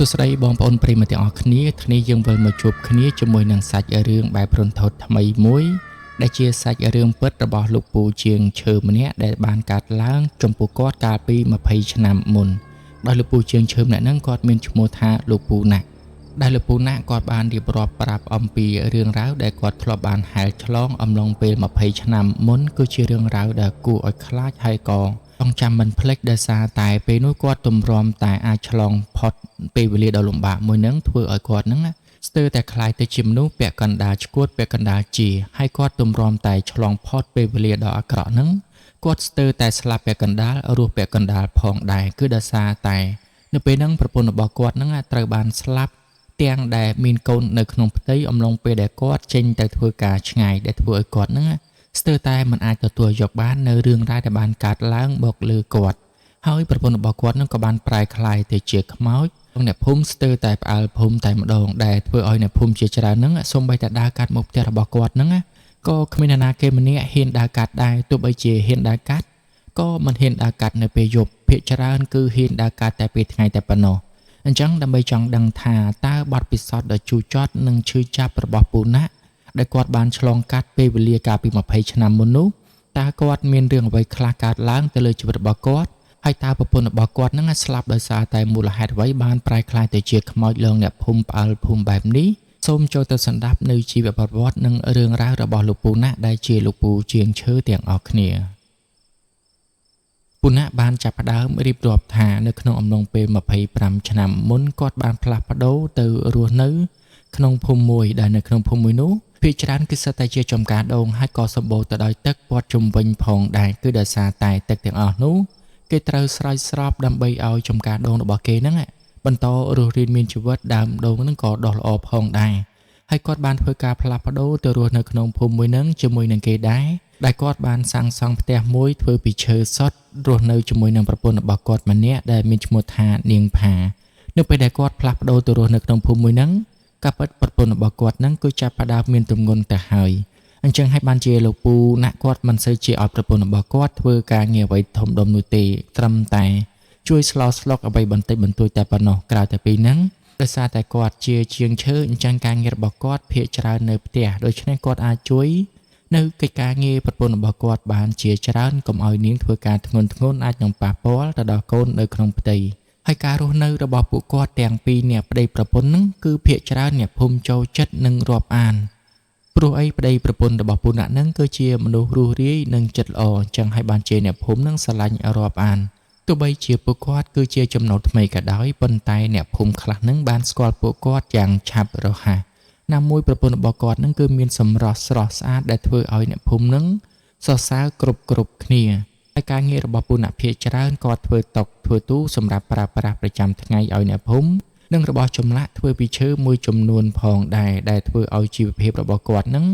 សួស្តីបងប្អូនប្រិយមិត្តទាំងអស់គ្នាយើងវិលមកជួបគ្នាជាមួយនឹងសាច់រឿងបែបរន្ធត់ថ្មីមួយដែលជាសាច់រឿងពិតរបស់លោកពូជាងឈើម្នាក់ដែលបានកើតឡើងចំពោះគាត់កាលពី20ឆ្នាំមុនដោយលោកពូជាងឈើម្នាក់ហ្នឹងគាត់មានឈ្មោះថាលោកពូណាក់ដែលលោកពូណាក់គាត់បានរៀបរាប់ប្រាប់អំពីរឿងរ៉ាវដែលគាត់ធ្លាប់បានហែលឆ្លងអំឡុងពេល20ឆ្នាំមុនគឺជារឿងរ៉ាវដែលគួរឲ្យខ្លាចហើយក៏ចង់ចាំមិនភ្លេចដោយសារតែពេលនោះគាត់ទម្រាំតែអាចឆ្លងផុតពេលវេលាដ៏លំបាកមួយហ្នឹងធ្វើឲ្យគាត់ហ្នឹងស្ទើរតែខ្លាចទៅជាមនុស្សពាក់កណ្ដាលឈួតពាក់កណ្ដាលជាហើយគាត់ទម្រាំតែឆ្លងផុតពេលវេលាដ៏អាក្រក់ហ្នឹងគាត់ស្ទើរតែស្លាប់ពាក់កណ្ដាលរស់ពាក់កណ្ដាលផងដែរគឺដោយសារតែនៅពេលហ្នឹងប្រពន្ធរបស់គាត់ហ្នឹងត្រូវបានស្លាប់ទាំងដែលមានកូននៅក្នុងផ្ទៃអំឡុងពេលដែលគាត់ចេញទៅធ្វើការឆ្ងាយដែលធ្វើឲ្យគាត់ហ្នឹងស្ទើរតែមិនអាចទទួលយកបាននៅរឿងរ៉ាវដែលបានកើតឡើងមកលើគាត់ហើយប្រពន្ធរបស់គាត់នឹងក៏បានប្រែក្លាយទៅជាខ្មោចអ្នកភូមិស្ទើរតែផ្អើលភូមិតែម្ដងដែលធ្វើឲ្យអ្នកភូមិជាច្រើនហ្នឹងសូម្បីតែដើរកាត់មុខផ្ទះរបស់គាត់ហ្នឹងក៏គ្មាននរណាគេម្នាក់ហ៊ានដើរកាត់ដែរទោះបីជាហ៊ានដើរកាត់ក៏មិនហ៊ានដើរកាត់នៅពេលយប់ភាគច្រើនគឺហ៊ានដើរកាត់តែពេលថ្ងៃតែប៉ុណ្ណោះអញ្ចឹងដើម្បីចង់ដឹងថាតើបទពិសោធន៍ដ៏ជូរចត់និងឈឺចាប់របស់ពូណាក់ដែលគាត់បានឆ្លងកាត់ពេលវេលាកាលពី20ឆ្នាំមុននោះតើគាត់មានរឿងអ្វីខ្លះកើតឡើងទៅលើជីវិតរបស់គាត់ហើយតើប្រពន្ធរបស់គាត់នឹងស្លាប់ដោយសារតែមូលហេតុអ្វីបានប្រែក្លាយទៅជាខ្មោចលងអ្នកភូមិផ្អើលភូមិបែបនេះសូមចូលទៅស្ដាប់នៅជីវប្រវត្តិនិងរឿងរ៉ាវរបស់លោកពូណាក់ដែលជាលោកពូជាងឈើទាំងអស់គ្នាពូណាក់បានចាប់ផ្ដើមរៀបរាប់ថានៅក្នុងអំឡុងពេល25ឆ្នាំមុនគាត់បានផ្លាស់ប្ដូរទៅរស់នៅក្នុងភូមិមួយដែលនៅក្នុងភូមិមួយនោះភាគច្រើនគឺសិតតែជាចំការដូងហើយក៏សម្បូរទៅដោយទឹកព័ទ្ធជុំវិញផងដែរគឺដោយសារតែទឹកទាំងអស់នោះគេត្រូវស្រោចស្រពដើម្បីឲ្យចំការដូងរបស់គេហ្នឹងបន្តរស់រានមានជីវិតដើមដូងហ្នឹងក៏ដុះល្អផងដែរហើយគាត់បានធ្វើការផ្លាស់ប្ដូរទៅរស់នៅក្នុងភូមិមួយហ្នឹងជាមួយនឹងគេដែរដែលគាត់បានសាងសង់ផ្ទះមួយធ្វើពីឈើសុទ្ធរស់នៅជាមួយនឹងប្រពន្ធរបស់គាត់ម្នាក់ដែលមានឈ្មោះថានាងផានៅពេលដែលគាត់ផ្លាស់ប្ដូរទៅរស់នៅក្នុងភូមិមួយហ្នឹងកាពិតប្រពន្ធរបស់គាត់ហ្នឹងគឺចាប់ផ្ដើមមានទម្ងន់ទៅហើយអញ្ចឹងហើយបានជាលោកពូណាក់គាត់មិនសូវជាឲ្យប្រពន្ធរបស់គាត់ធ្វើការងារអ្វីធំដុំនោះទេត្រឹមតែជួយស្លោស្លុកអ្វីបន្តិចបន្តួចតែប៉ុណ្ណោះក្រៅតែពីហ្នឹងដោយសារតែគាត់ជាជាងឈើអញ្ចឹងការងាររបស់គាត់ភាគច្រើននៅផ្ទះដូច្នេះគាត់អាចជួយនៅកិច្ចការងារប្រពន្ធរបស់គាត់បានជាច្រើនកុំឲ្យនាងធ្វើការធ្ងន់ធ្ងរអាចនឹងប៉ះពាល់ទៅដល់កូននៅក្នុងផ្ទៃហើយការរស់នៅរបស់ពួកគាត់ទាំងពីរអ្នកប្តីប្រពន្ធហ្នឹងគឺភាគច្រើនអ្នកភូមិចូលចិត្តនិងរាប់អានព្រោះអីប្តីប្រពន្ធរបស់ពូណាក់ហ្នឹងគឺជាមនុស្សរស់រាយនិងចិត្តល្អអញ្ចឹងហើយបានជាអ្នកភូមិហ្នឹងស្រឡាញ់រាប់អានទោះបីជាពួកគាត់គឺជាចំណូលថ្មីក៏ដោយប៉ុន្តែអ្នកភូមិខ្លះហ្នឹងបានស្គាល់ពួកគាត់យ៉ាងឆាប់រហ័សណាមួយប្រពន្ធរបស់គាត់ហ្នឹងគឺមានសម្រស់ស្រស់ស្អាតដែលធ្វើឲ្យអ្នកភូមិហ្នឹងសរសើរគ្រប់គ្នាហើយការងាររបស់ពូណាក់ភាគច្រើនគាត់ធ្វើតុធ្វើទូសម្រាប់ប្រើប្រាស់ប្រចាំថ្ងៃឲ្យអ្នកភូមិនិងរបស់ចម្លាក់ធ្វើពីឈើមួយចំនួនផងដែរដែលធ្វើឲ្យជីវភាពរបស់គាត់ហ្នឹង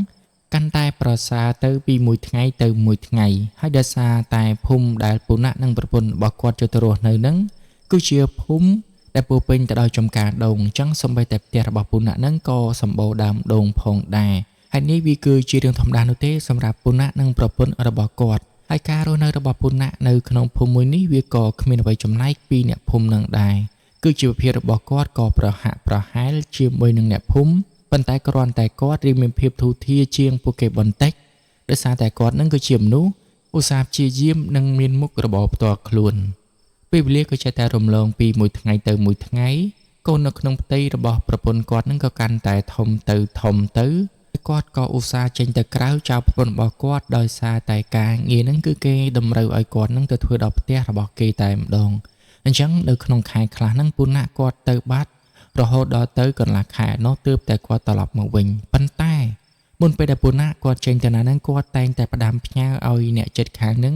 កាន់តែប្រសើរទៅពីមួយថ្ងៃទៅមួយថ្ងៃហើយដោយសារតែភូមិដែលពូណាក់និងប្រពន្ធរបស់គាត់ចូលទៅរស់នៅហ្នឹងគឺជាភូមិដែលពោរពេញទៅដោយចំការដូងអញ្ចឹងសូម្បីតែផ្ទះរបស់ពូណាក់ហ្នឹងក៏សម្បូរដើមដូងផងដែរហើយនេះវាគឺជារឿងធម្មតានោះទេសម្រាប់ពូណាក់និងប្រពន្ធរបស់គាត់ហើយការរស់នៅរបស់ពូណាក់នៅក្នុងភូមិមួយនេះវាក៏គ្មានអ្វីចម្លែកពីអ្នកភូមិនឹងដែរគឺជីវភាពរបស់គាត់ក៏ប្រហាក់ប្រហែលជាមួយនឹងអ្នកភូមិប៉ុន្តែគ្រាន់តែគាត់រៀងមានភាពធូរធារជាងពួកគេបន្តិចដោយសារតែគាត់នឹងគឺជាមនុស្សឧស្សាហ៍ព្យាយាមនិងមានមុខរបរផ្ទាល់ខ្លួនពេលវេលាក៏ចេះតែរំលងពីមួយថ្ងៃទៅមួយថ្ងៃកូននៅក្នុងផ្ទៃរបស់ប្រពន្ធគាត់នឹងក៏កាន់តែធំទៅគាត់ក៏ឧស្សាហ៍ចេញទៅក្រៅចោលប្រពន្ធរបស់គាត់ដោយសារតែការងារហ្នឹងគឺគេតម្រូវឲ្យគាត់នឹងទៅធ្វើដល់ផ្ទះរបស់គេតែម្ដងអញ្ចឹងនៅក្នុងខែខ្លះហ្នឹងពូណាក់គាត់ទៅបាត់រហូតដល់ទៅកន្លះខែនោះទើបតែគាត់ត្រឡប់មកវិញប៉ុន្តែមុនពេលដែលពូណាក់គាត់ចេញទៅណាហ្នឹងគាត់តែងតែផ្ដាំផ្ញើឲ្យអ្នកជិតខាងហ្នឹង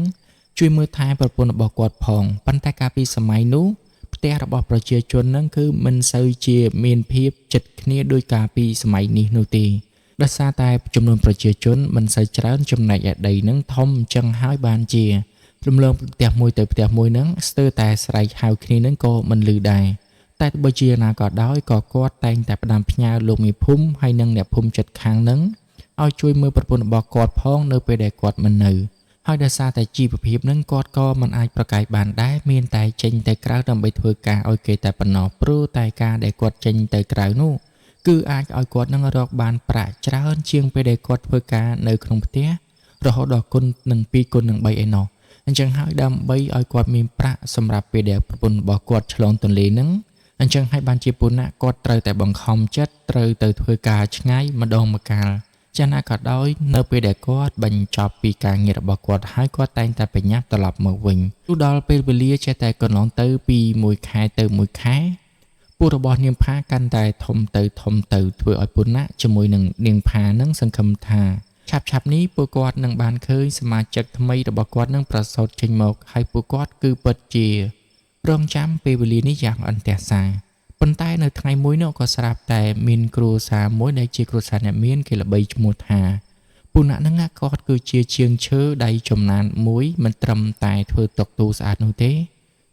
ជួយមើលថែប្រពន្ធរបស់គាត់ផងប៉ុន្តែកាលពីសម័យនោះផ្ទះរបស់ប្រជាជនហ្នឹងគឺមិនសូវជាមានភាពជិតគ្នាដោយកាលពីសម័យនេះនោះទេដោយសារតែចំនួនប្រជាជនមិនសូវច្រើនចំណែកឯដីហ្នឹងធំអញ្ចឹងហើយបានជារំលងផ្ទះមួយទៅផ្ទះមួយហ្នឹងស្ទើរតែស្រែកហៅគ្នាហ្នឹងក៏មិនឮដែរតែទោះបីជាណាក៏ដោយក៏គាត់តែងតែផ្ដាំផ្ញើលោកមេភូមិហើយនិងអ្នកភូមិជិតខាងហ្នឹងឲ្យជួយមើលប្រពន្ធរបស់គាត់ផងនៅពេលដែលគាត់មិននៅ ហើយដោយសារតែជីវភាពនឹងគាត់ក៏មិនអាចប្រកែកបានដែរមានតែចេញទៅក្រៅដើម្បីធ្វើការឲ្យគេតែប៉ុណ្ណោះព្រោះតែការដែលគាត់ចេញទៅក្រៅនោះគឺអាចឲ្យគាត់នឹងរកបានប្រាក់ច្រើនជាងពេលដែលគាត់ធ្វើការនៅក្នុងផ្ទះរហូតដល់គុណនឹង2គុណនឹង3ឯណោះអញ្ចឹងហើយដើម្បីឲ្យគាត់មានប្រាក់សម្រាប់ពេលដែលប្រពន្ធរបស់គាត់ឆ្លងទន្លេនឹងអញ្ចឹងហើយបានជាពលណៈគាត់ត្រូវតែបង្ខំចិត្តត្រូវទៅធ្វើការឆ្ងាយម្ដងម្កាលចាណាក៏ដោយនៅពេលដែលគាត់បញ្ចប់ពីការងាររបស់គាត់ហើយគាត់តែងតែប្រញាប់ត្រឡប់មកវិញទោះដល់ពេលវេលាចេះតែកន្លងទៅពីមួយខែទៅមួយខែពួករបស់នាងផាកាន់តែធំទៅធ្វើឲ្យពលណៈជាមួយនឹងនាងផានឹងសង្ឃឹមថាឆាប់នេះពួកគាត់នឹងបានឃើញសមាជិកថ្មីរបស់គាត់នឹងប្រសូតចេញមកហើយពួកគាត់គឺពិតជារងចាំពេលវេលានេះយ៉ាងអន្ទះសាប៉ុន្តែនៅថ្ងៃមួយនោះក៏ស្រាប់តែមានគ្រួសារមួយដែលជាគ្រួសារអ្នកមានគេល្បីឈ្មោះថាពួកអ្នកនឹងគាត់គឺជាជាងឈើដៃចំណានមួយមិនត្រឹមតែធ្វើតុកទូស្អាតនោះទេ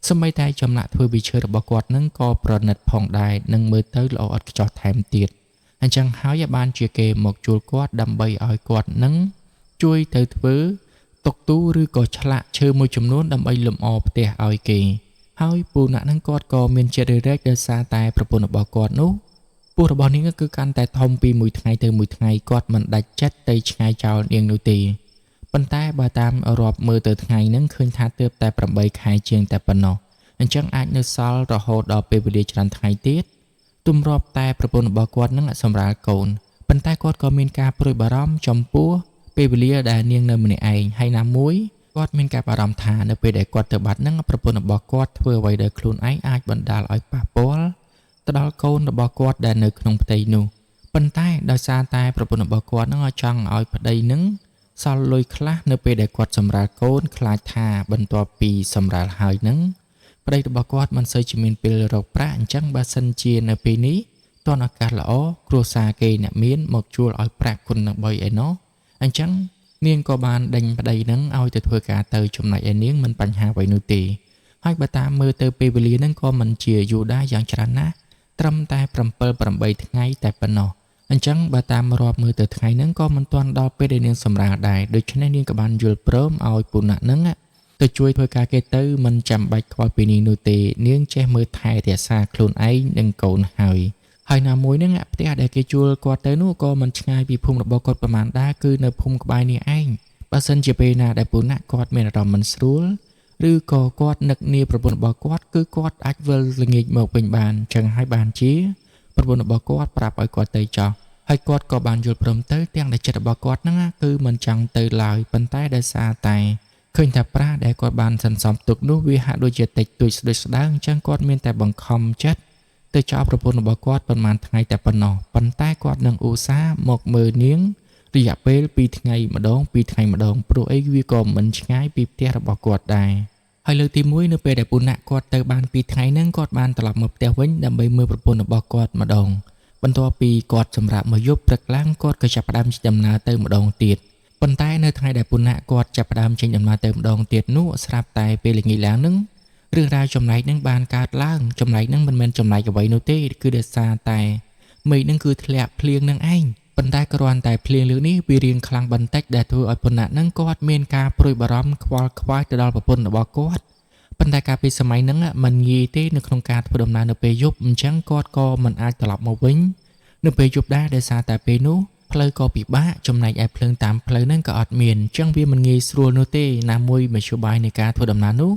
សម្បីតែចំណាក់ធ្វើពីឈើរបស់គាត់នឹងក៏ប្រណិតផងដែរនឹងមើលទៅល្អឥតខ្ចោះថែមទៀតអញ្ចឹងហើយបានជាគេមកជួលគាត់ដើម្បីឲ្យគាត់នឹងជួយទៅធ្វើតុកទូឬក៏ឆ្លាក់ឈើមួយចំនួនដើម្បីលម្អផ្ទះឲ្យគេហើយពូអ្នកនឹងគាត់ក៏មានចិត្តរែកដោយសារតែប្រពន្ធរបស់គាត់នោះពូរបស់នាងគឺកាន់តែធំពីមួយថ្ងៃទៅមួយថ្ងៃគាត់មិនដាច់ចិត្តទៅឆ្ងាយចោលនាងនោះទេប៉ុន្តែបើតាមរាប់មើលទៅថ្ងៃហ្នឹងឃើញថាទើបតែ8ខែជាងតែប៉ុណ្ណោះអញ្ចឹងអាចនៅសល់រហូតដល់ពេលវេលាច្រើនថ្ងៃទៀតទម្រាប់តែប្រពន្ធរបស់គាត់នឹងសម្រាលកូនប៉ុន្តែគាត់ក៏មានការព្រួយបារម្ភចំពោះពេលវេលាដែលនាងនៅម្នាក់ឯងហើយណាមួយគាត់មានការបារម្ភថានៅពេលដែលគាត់ទៅបាត់នឹងប្រពន្ធរបស់គាត់ធ្វើអ្វីដោយខ្លួនឯងអាចបណ្ដាលឲ្យប៉ះពាល់ទៅដល់កូនរបស់គាត់ដែលនៅក្នុងផ្ទៃនោះប៉ុន្តែដោយសារតែប្រពន្ធរបស់គាត់នឹងចង់ឲ្យប្តីនឹងសល់លុយខ្លះនៅពេលដែលគាត់សម្រាលកូនខ្លាចថាបន្ទាប់ពីសម្រាលហើយនឹងប្តីរបស់គាត់មិនសូវជាមានពេលរកប្រាក់អញ្ចឹងបើសិនជានៅពេលនេះតនឱកាសល្អគ្រួសារគេអ្នកមានមកជួលឲ្យប្រាក់គុណនឹង3ឯណោះអញ្ចឹងនាងក៏បានដេញប្តីនឹងឲ្យទៅធ្វើការទៅចំណែកឯនាងមិនបញ្ហាអ្វីនោះទេហើយបើតាមមើលទៅពេលវេលានឹងក៏មិនជាយូរដែរយ៉ាងច្រើនណាស់ត្រឹមតែ7-8ថ្ងៃតែប៉ុណ្ណោះអញ្ចឹងបើតាមរាប់មើលទៅថ្ងៃហ្នឹងក៏មិនទាន់ដល់ពេលដែលនាងសម្រាលដែរដូច្នេះនាងក៏បានយល់ព្រមឲ្យពូណៈហ្នឹងទៅជួយធ្វើការគេទៅមិនចាំបាច់ខ្វល់ពីនាងនោះទេនាងចេះមើលថែរក្សាខ្លួនឯងនិងកូនហើយណាមួយហ្នឹងផ្ទះដែលគេជួលគាត់ទៅនោះក៏មិនឆ្ងាយពីភូមិរបស់គាត់ប្រហែលដែរគឺនៅភូមិក្បែរនេះឯងបើសិនជាពេលណាដែលពូណៈគាត់មានអារម្មណ៍មិនស្រួលឬក៏គាត់នឹកនាប្រពន្ធរបស់គាត់គឺគាត់អាចវិលល្ងាចមកវិញបានចឹងហើយបានជាប្រពន្ធរបស់គាត់ប្រាប់ឲ្យគាត់ទៅចោះហើយគាត់ក៏បានយល់ព្រមទៅទាំងដែលចិត្តរបស់គាត់ហ្នឹងគឺមិនចង់ទៅឡើយប៉ុន្តែដោយសារតែឃើញថាប្រាក់ដែលគាត់បានសន្សំទុកនោះវាហាក់ដូចជាតិចតួចស្ដេចស្ដាងអញ្ចឹងគាត់មានតែបង្ខំចិត្តទៅចោលប្រពន្ធរបស់គាត់ប្រហែលថ្ងៃតែប៉ុណ្ណោះប៉ុន្តែគាត់នឹងឧស្សាហ៍មកមើលនាងរយៈពេល2ថ្ងៃម្ដងព្រោះអីវាក៏មិនឆ្ងាយពីផ្ទះរបស់គាត់ដែរហើយលើកទី1នៅពេលដែលពូណៈគាត់ទៅបាន2ថ្ងៃហ្នឹងគាត់បានត្រឡប់មកផ្ទះវិញដើម្បីមើលប្រពន្ធរបស់គាត់ម្ដងបន្ទាប់ពីគាត់សម្រាប់មកយប់ព្រឹកឡើងគាត់ក៏ចាប់ផ្ដើមចេញដំណើរទៅម្ដងទៀតប៉ុន្តែនៅថ្ងៃដែលពូណៈគាត់ចាប់ផ្ដើមចេញដំណើរទៅម្ដងទៀតនោះស្រាប់តែពេលល្ងាចឡើងហ្នឹងរឿងរ៉ាវចំណែកហ្នឹងបានកើតឡើងចំណែកហ្នឹងមិនមែនចំណែកអ្វីនោះទេគឺដោយសារតែមេឃហ្នឹងគឺធ្លាក់ភ្លៀងនឹងឯងប៉ុន្តែគ្រាន់តែភ្លៀងលើកនេះវារៀងខ្លាំងបន្តិចដែលធ្វើឲ្យពូណៈហ្នឹងគាត់មានការព្រួយបារម្ភខ្វល់ខ្វាយទៅដល់ប្រពន្ធរបស់គាត់ប៉ុន្តែកាលពីសម័យហ្នឹងมันងាយទេនៅក្នុងការធ្វើដំណើរនៅពេលយប់អញ្ចឹងគាត់ក៏មិនអាចត្រឡប់មកវិញនៅពេលយប់ដែរដោយសារតែពេលនោះផ្លូវក៏ពិបាកចំណែកឯភ្លើងតាមផ្លូវហ្នឹងក៏អត់មានអញ្ចឹងវាមិនងាយស្រួលនោះទេណាមួយមធ្យោបាយនៃការធ្វើដំណើរនោះ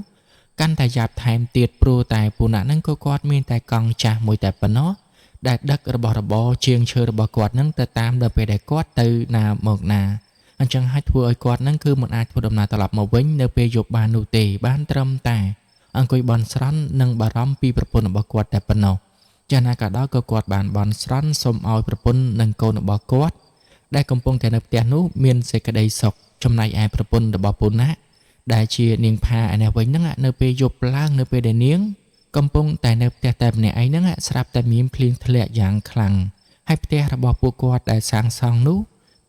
កាន់តែយ៉ាប់ថែមទៀតព្រោះតែពូណៈហ្នឹងក៏គាត់មានតែកង់ចាស់មួយតែប៉ុណ្ណោះដែលដឹករបស់របរជាងឈើរបស់គាត់ហ្នឹងទៅតាមដល់ពេលដែលគាត់ទៅណាមកណាអញ្ចឹងហើយធ្វើឲ្យគាត់ហ្នឹងគឺមិនអាចធ្វើដំណើរត្រឡប់មកវិញនៅពេលយប់បាននោះទេបានត្រឹមតែអង្គុយបន់ស្រន់និងបារម្ភពីប្រពន្ធរបស់គាត់តែប៉ុណ្ណោះយ៉ាងណាក៏ដោយក៏គាត់បានបន់ស្រន់សូមឲ្យប្រពន្ធនិងកូនរបស់គាត់ដែលកំពុងតែនៅផ្ទះនោះមានសេចក្តីសុខចំណែកឯប្រពន្ធរបស់ពូណៈដែលជានាងផាឯនេះវិញហ្នឹងនៅពេលយប់ឡើងនៅពេលដែលនាងកំពុងតែនៅផ្ទះតែម្នាក់ឯងហ្នឹងស្រាប់តែមានភ្លៀងធ្លាក់យ៉ាងខ្លាំងហើយផ្ទះរបស់ពួកគាត់ដែលសាងសង់នោះ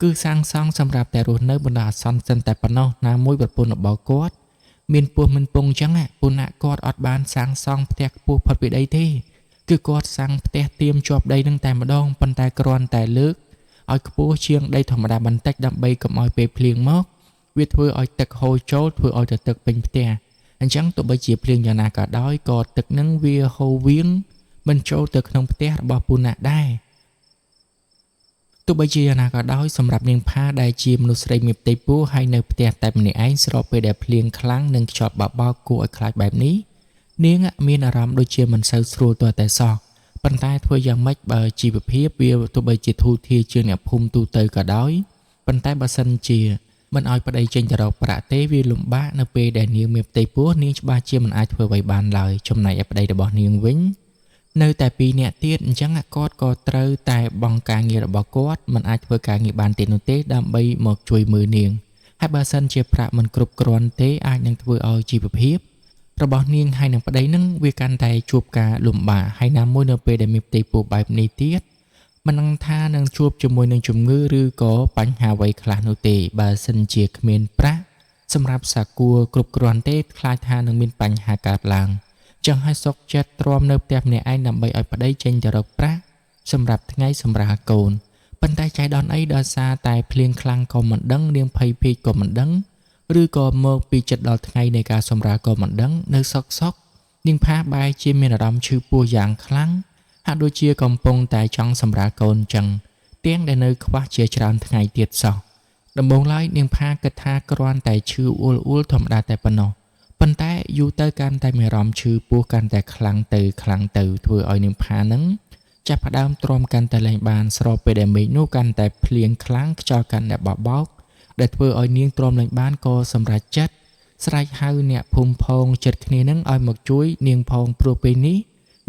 គឺសាងសង់សម្រាប់តែរស់នៅបណ្ដោះអាសន្នសិនតែប៉ុណ្ណោះណាមួយប្រពន្ធរបស់គាត់មានពោះមិនពងអញ្ចឹងពូណៈគាត់អត់បានសាងសង់ផ្ទះខ្ពស់ផុតពីដីទេគឺគាត់សាងផ្ទះទៀមជាប់ដីនឹងតែម្ដងប៉ុន្តែគ្រាន់តែលើកឲ្យខ្ពស់ជាងដីធម្មតាបន្តិចដើម្បីកុំឲ្យពេលភ្លៀងមក វាធ្វើឲ្យទឹកហូរចូលធ្វើឲ្យទៅទឹកពេញផ្ទះអញ្ចឹងទោះបីជាភ្លៀងយ៉ាងណាក៏ដោយក៏ទឹកនឹងវាហូរវៀងមិនចូលទៅក្នុងផ្ទះរបស់ពូណាដែរទោះបីជាយ៉ាងណាក៏ដោយសម្រាប់នាងផាដែលជាមនុស្សស្រីមានផ្ទៃពោះហើយនៅផ្ទះតែម្នាក់ឯងស្របពេលដែលភ្លៀងខ្លាំងនិងខ្យល់បក់បោកគួរឲ្យខ្លាចបែបនេះនាងមានអារម្មណ៍ដូចជាមិនសូវស្រួលទាល់តែសោះប៉ុន្តែធ្វើយ៉ាងម៉េចបើជីវភាពវាទោះបីជាធូរធារជាងអ្នកភូមិទូទៅក៏ដោយប៉ុន្តែបើសិនជាមិនឲ្យប្តីចេញទៅរកប្រាក់ទេវាលំបាកនៅពេលដែលនាងមានផ្ទៃពោះនាងច្បាស់ជាមិនអាចធ្វើអ្វីបានឡើយចំណែកឯប្តីរបស់នាងវិញនៅតែ2នាក់ទៀតអញ្ចឹងគាត់ក៏ត្រូវតែបង់ការងាររបស់គាត់មិនអាចធ្វើការងារបានទៀតនោះទេដើម្បីមកជួយមើលនាងហើយបើសិនជាប្រាក់មិនគ្រប់គ្រាន់ទេអាចនឹងធ្វើឲ្យជីវភាពរបស់នាងហើយនឹងប្តីនឹងវាកាន់តែជួបការលំបាកហើយណាមួយនៅពេលដែលមានផ្ទៃពោះបែបនេះទៀតមិនដឹងថានឹងជួបជាមួយនឹងជំងឺឬក៏បញ្ហាអ្វីខ្លះនោះទេបើសិនជាគ្មានប្រាក់សម្រាប់សាគួរគ្រប់គ្រាន់ទេខ្លាចថានឹងមានបញ្ហាកើតឡើងចឹងឲ្យសុកចិត្តទ្រាំនៅផ្ទះម្នាក់ឯងដើម្បីឲ្យប្តីចេញទៅរកប្រាក់សម្រាប់ថ្ងៃសម្រាប់កូនប៉ុន្តែចៃដន្យអីដោយសារតែភ្លៀងខ្លាំងក៏មិនដឹងនាងភ័យពេកក៏មិនដឹងឬក៏មកពីចិត្តដល់ថ្ងៃនៃការសម្រាលក៏មិនដឹងនៅសុកនាងផាបែរជាមានអារម្មណ៍ឈឺពោះយ៉ាងខ្លាំងហាក់ដូចជាកំពុងតែចង់សម្រាលកូនចឹងទាំងដែលនៅខ្វះជាច្រើនថ្ងៃទៀតសោះដំបូងឡើយនាងផាគិតថាគ្រាន់តែឈឺអ៊ូលធម្មតាតែប៉ុណ្ណោះប៉ុន្តែយូរទៅកាន់តែមានអារម្មណ៍ឈឺពោះកាន់តែខ្លាំងទៅធ្វើឲ្យនាងផានឹងចាប់ផ្ដើមទ្រាំកាន់តែលែងបានស្របពេលដែលមេឃនោះកាន់តែភ្លៀងខ្លាំងខ្យល់កាន់តែបបោកដែលធ្វើឲ្យនាងទ្រាំលែងបានក៏សម្រេចចិត្តស្រែកហៅអ្នកភូមិផងចិត្តគ្នានឹងឲ្យមកជួយនាងផងព្រោះពេលនេះ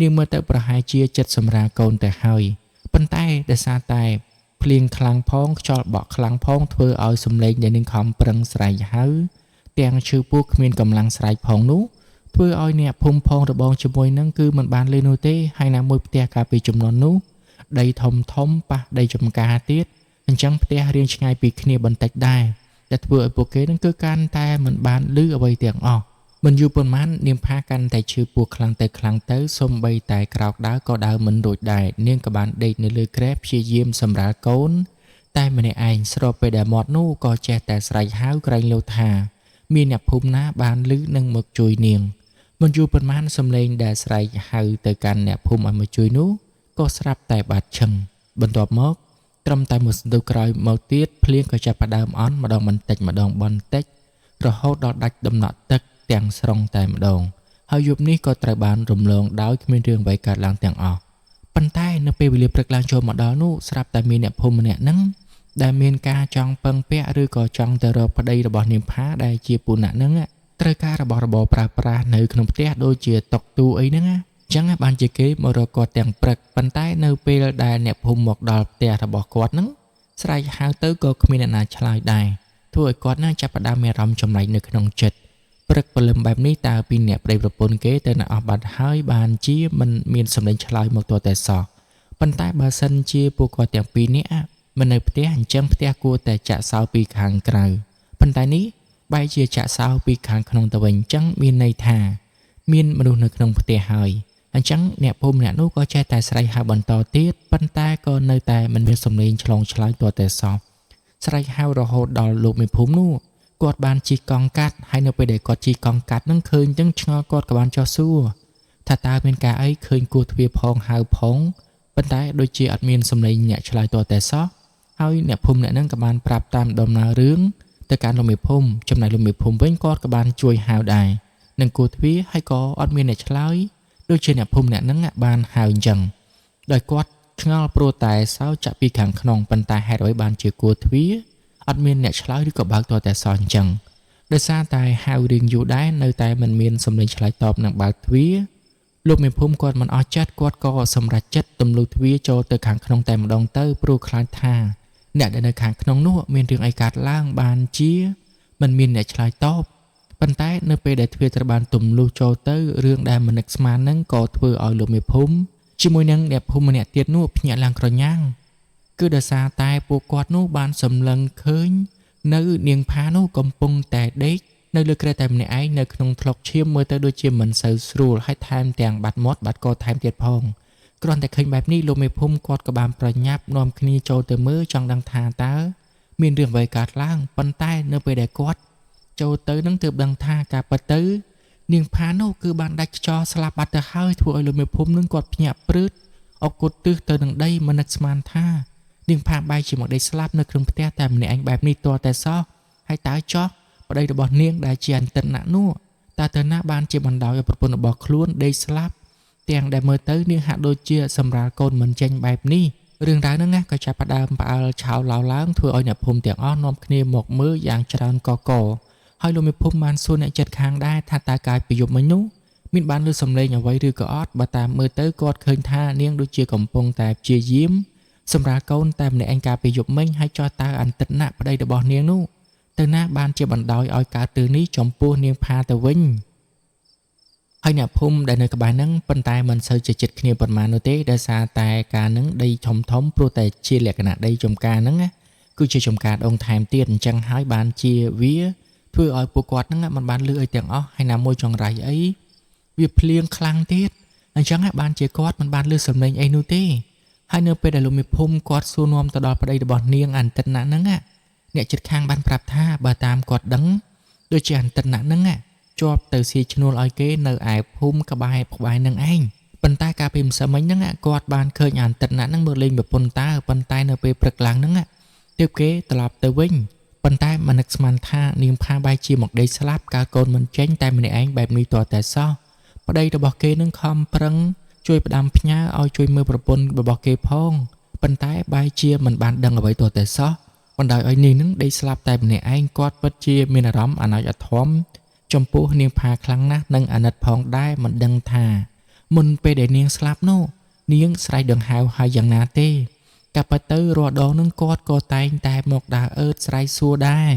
នាងមើលទៅប្រហែលជាចិត្តសម្រាលកូនទៅហើយប៉ុន្តែដោយសារតែភ្លៀងខ្លាំងផងខ្យល់បក់ខ្លាំងផងធ្វើឲ្យសំឡេងដែលនាងខំប្រឹងស្រែកហៅទាំងឈឺពោះគ្មានកម្លាំងស្រែកផងនោះធ្វើឲ្យអ្នកភូមិផងរបងជាមួយនឹងគឺមិនបានលឺនោះទេហើយណាមួយផ្ទះកាលពីចំនួននោះដីធំប៉ះដីចំការទៀតអញ្ចឹងផ្ទះរៀងឆ្ងាយពីគ្នាបន្តិចដែរតែធ្វើឲ្យពួកគេនឹងគឺកាន់តែមិនបានលឺអ្វីទាំងអស់មិនយូរប៉ុន្មាននាងផាកាន់តែឈឺពោះខ្លាំងទៅសូម្បីតែក្រោកដើរក៏ដើរមិនរួចដែរនាងក៏បានដេកនៅលើគ្រែព្យាយាមសម្រាលកូនតែម្នាក់ឯងស្របពេលដែលមាត់នោះក៏ចេះតែស្រែកហៅក្រែងលោថាមានអ្នកភូមិណាបានលឺនឹងមកជួយនាងមិនយូរប៉ុន្មានសំឡេងដែលស្រែកហៅទៅកាន់អ្នកភូមិឲ្យមកជួយនោះក៏ស្រាប់តែបាត់ឈឹងបន្ទាប់មកត្រឹមតែមួយសន្ទុះក្រោយមកទៀតភ្លៀងក៏ចាប់ផ្ដើមអន់ម្ដងបន្តិចរហូតដល់ដាច់ដំណក់ទឹកទាំងស្រុងតែម្ដងហើយយប់នេះក៏ត្រូវបានរំលងដោយគ្មានរឿងអ្វីកើតឡើងទាំងអស់ប៉ុន្តែនៅពេលវេលាព្រឹកឡើងចូលមកដល់នោះស្រាប់តែមានអ្នកភូមិម្នាក់ហ្នឹងដែលមានការចង់ពឹងពាក់ឬក៏ចង់ទៅរកប្តីរបស់នាងផាដែលជាពូណាក់ហ្នឹងត្រូវការរបស់របរប្រើប្រាស់នៅក្នុងផ្ទះដូចជាតុទូអីហ្នឹងអញ្ចឹងបានជាគេមករកគាត់ទាំងព្រឹកប៉ុន្តែនៅពេលដែលអ្នកភូមិមកដល់ផ្ទះរបស់គាត់ហ្នឹងស្រែកហៅទៅក៏គ្មានអ្នកណាឆ្លើយដែរធ្វើឲ្យគាត់នឹងចាប់ផ្ដើមមានអារម្មណ៍ចម្លែកនៅក្នុងចិត្តព្រឹកព្រលឹមបែបនេះតើពីអ្នកប្តីប្រពន្ធគេទៅណាអស់បាត់ហើយបានជាមិនមានសម្លេងឆ្លើយមកទាល់តែសោះប៉ុន្តែបើសិនជាពួកគាត់ទាំងពីរនាក់មិននៅផ្ទះអញ្ចឹងផ្ទះគួរតែចាក់សោពីខាងក្រៅប៉ុន្តែនេះបែរជាចាក់សោពីខាងក្នុងទៅវិញអញ្ចឹងមានន័យថាមានមនុស្សនៅក្នុងផ្ទះហើយអញ្ចឹងអ្នកភូមិម្នាក់នោះក៏ចេះតែស្រែកហៅបន្តទៀតប៉ុន្តែក៏នៅតែមិនមានសម្លេងឆ្លងឆ្លើយទាល់តែសោះស្រែកហៅរហូតដល់លោកមេភូមិនោះគាត់បានជិះកង់កាត់ហើយនៅពេលដែលគាត់ជិះកង់កាត់នឹងឃើញទាំងឆ្ងល់គាត់ក៏បានចោះសួរថាតើមានការអីឃើញគួរទ្វារផងហៅផងប៉ុន្តែដូចជាអត់មានសម្លេងអ្នកឆ្លើយទាល់តែសោះហើយអ្នកភូមិអ្នកនឹងក៏បានប្រាប់តាមដំណើររឿងទៅកាន់លោកមេភូមិចំណែកលោកមេភូមិវិញគាត់ក៏បានជួយហៅដែរនឹងគួរទ្វារហើយក៏អត់មានអ្នកឆ្លើយដូចជាអ្នកភូមិអ្នកនឹងបានហៅអញ្ចឹងដោយគាត់ឆ្ងល់ព្រោះតែសោចាក់ពីខាងក្នុងប៉ុន្តែហេតុអ្វីបានជាគួរទ្វារអត់មានអ្នកឆ្លើយឬក៏បើកទាល់តែសោះអញ្ចឹងដោយសារតែហៅរៀងយូរដែរនៅតែមិនមានសម្លេងឆ្លើយតបនឹងបើកទ្វារលោកមេភូមិគាត់មិនអស់ចិត្តគាត់ក៏សម្រេចចិត្តទម្លុះទ្វារចូលទៅខាងក្នុងតែម្ដងទៅព្រោះខ្លាចថាអ្នកដែលនៅខាងក្នុងនោះមានរឿងអីកើតឡើងបានជាមិនមានអ្នកឆ្លើយតបប៉ុន្តែនៅពេលដែលទ្វារត្រូវបានទម្លុះចូលទៅរឿងដែលមិននឹកស្មាននឹងក៏ធ្វើឲ្យលោកមេភូមិជាមួយនឹងអ្នកភូមិម្នាក់ទៀតនោះភ្ញាក់ឡើងក្រញាំងគឺដោយសារតែពួកគាត់នោះបានសម្លឹងឃើញនៅនាងផានោះកំពុងតែដេកនៅលើគ្រែតែម្នាក់ឯងនៅក្នុងថ្លុកឈាមមើលទៅដូចជាមិនសូវស្រួលហើយថែមទាំងបាត់មាត់បាត់កថែមទៀតផងគ្រាន់តែឃើញបែបនេះលោកមេភូមិគាត់ក៏បានប្រញាប់នាំគ្នាចូលទៅមើលចង់ដឹងថាតើ មានរឿងអ្វីកើតឡើងប៉ុន្តែនៅពេលដែលគាត់ចូលទៅនឹងទើបដឹងថាការពិតទៅនាងផានោះគឺបានដាច់ខ្យល់ស្លាប់បាត់ទៅហើយធ្វើឲ្យលោកមេភូមិនឹងគាត់ភ្ញាក់ព្រឺតអកូតទិសទៅនឹងដីមិននឹកស្មានថានាងផាបែរជាមកដេកស្លាប់នៅក្នុងផ្ទះតែម្នាក់ឯងបែបនេះទាល់តែសោះហើយតើចោះប្តីរបស់នាងដែលជាអន្តិណៈនោះតើទៅណាបានជាបណ្ដោយឲ្យប្រពន្ធរបស់ខ្លួនដេកស្លាប់ទាំងដែលមើលទៅនាងហាក់ដូចជាសម្រាលកូនមិនចេញបែបនេះរឿងរ៉ាវហ្នឹងណាក៏ចាប់ផ្ដើមផ្អើលឆោឡោឡើងធ្វើឲ្យអ្នកភូមិទាំងអស់នាំគ្នាមកមើលយ៉ាងច្រើនកកហើយលោកមេភូមិបានសួរអ្នកចិត្តខាងដែរថាតើកាយពីយប់មិញនោះមានបានលើសំឡេងអ្វីឬក៏អត់បើតាមមើលទៅគាត់ឃើញថានាងដូចជាកំពុងតែព្យាយាមសម្រាលកូនតែម្នាក់ឯងកាលពីយប់មិញហើយចោះតើអន្តិណៈប្តីរបស់នាងនោះទៅណាបានជាបណ្ដោយឲ្យកើតទើនេះចំពោះនាងផាទៅវិញហើយអ្នកភូមិដែលនៅក្បែរហ្នឹងប៉ុន្តែមិនសូវជាចិត្តគ្នាប៉ុន្មាននោះទេដោយសារតែការហ្នឹងដីធំព្រោះតែជាលក្ខណៈដីចំការហ្នឹងគឺជាចំការដងថែមទៀតអញ្ចឹងហើយបានជាវាធ្វើឲ្យពួកគាត់ហ្នឹងមិនបានលឺអីទាំងអស់ហើយណាមួយចង្រៃអីវាភ្លៀងខ្លាំងទៀតអញ្ចឹងបានជាគាត់មិនបានលឺសំឡេងអីនោះទេហើយនៅពេលដែលលោកមេភូមិគាត់សួរនាំទៅដល់ប្តីរបស់នាងអន្តិណៈហ្នឹងអ្នកជិតខាងបានប្រាប់ថាបើតាមគាត់ដឹងដូចជាអន្តិណៈហ្នឹងជាប់ទៅស៊ីឈ្នួលឲ្យគេនៅឯភូមិក្បែរនឹងឯងប៉ុន្តែកាលពីម្សិលមិញហ្នឹងគាត់បានឃើញអន្តិណៈហ្នឹងមើលលេងប្រពន្ធតើប៉ុន្តែនៅពេលព្រឹកឡើងហ្នឹងទើបគេត្រឡប់ទៅវិញប៉ុន្តែមិននឹកស្មានថានាងផាបែរជាមកដេកស្លាប់កើតកូនមិនចេញតែម្នាក់ឯងបែបនេះតតែសោះប្តីរបស់គេនឹងខំប្រឹងជួយផ្ដាំផ្ញើឲ្យជួយមើលប្រពន្ធរបស់គេផងប៉ុន្តែបែរជាមិនបានដឹងអ្វីតតែសោះបណ្ដោយឲ្យនាងនឹងដេកស្លាប់តែម្នាក់ឯងគាត់ពិតជាមានអារម្មណ៍អណោចអធមចំពោះនាងផាខ្លាំងណាស់និងអាណិតផងដែរមិនដឹងថាមុនពេលដែលនាងស្លាប់នោះនាងស្រែកដង្ហៅហើយយ៉ាងណាទេកាពិតទៅរាល់ដងនឹងគាត់ក៏តែងតែមកដើរអើតស្រែកសួរដែរ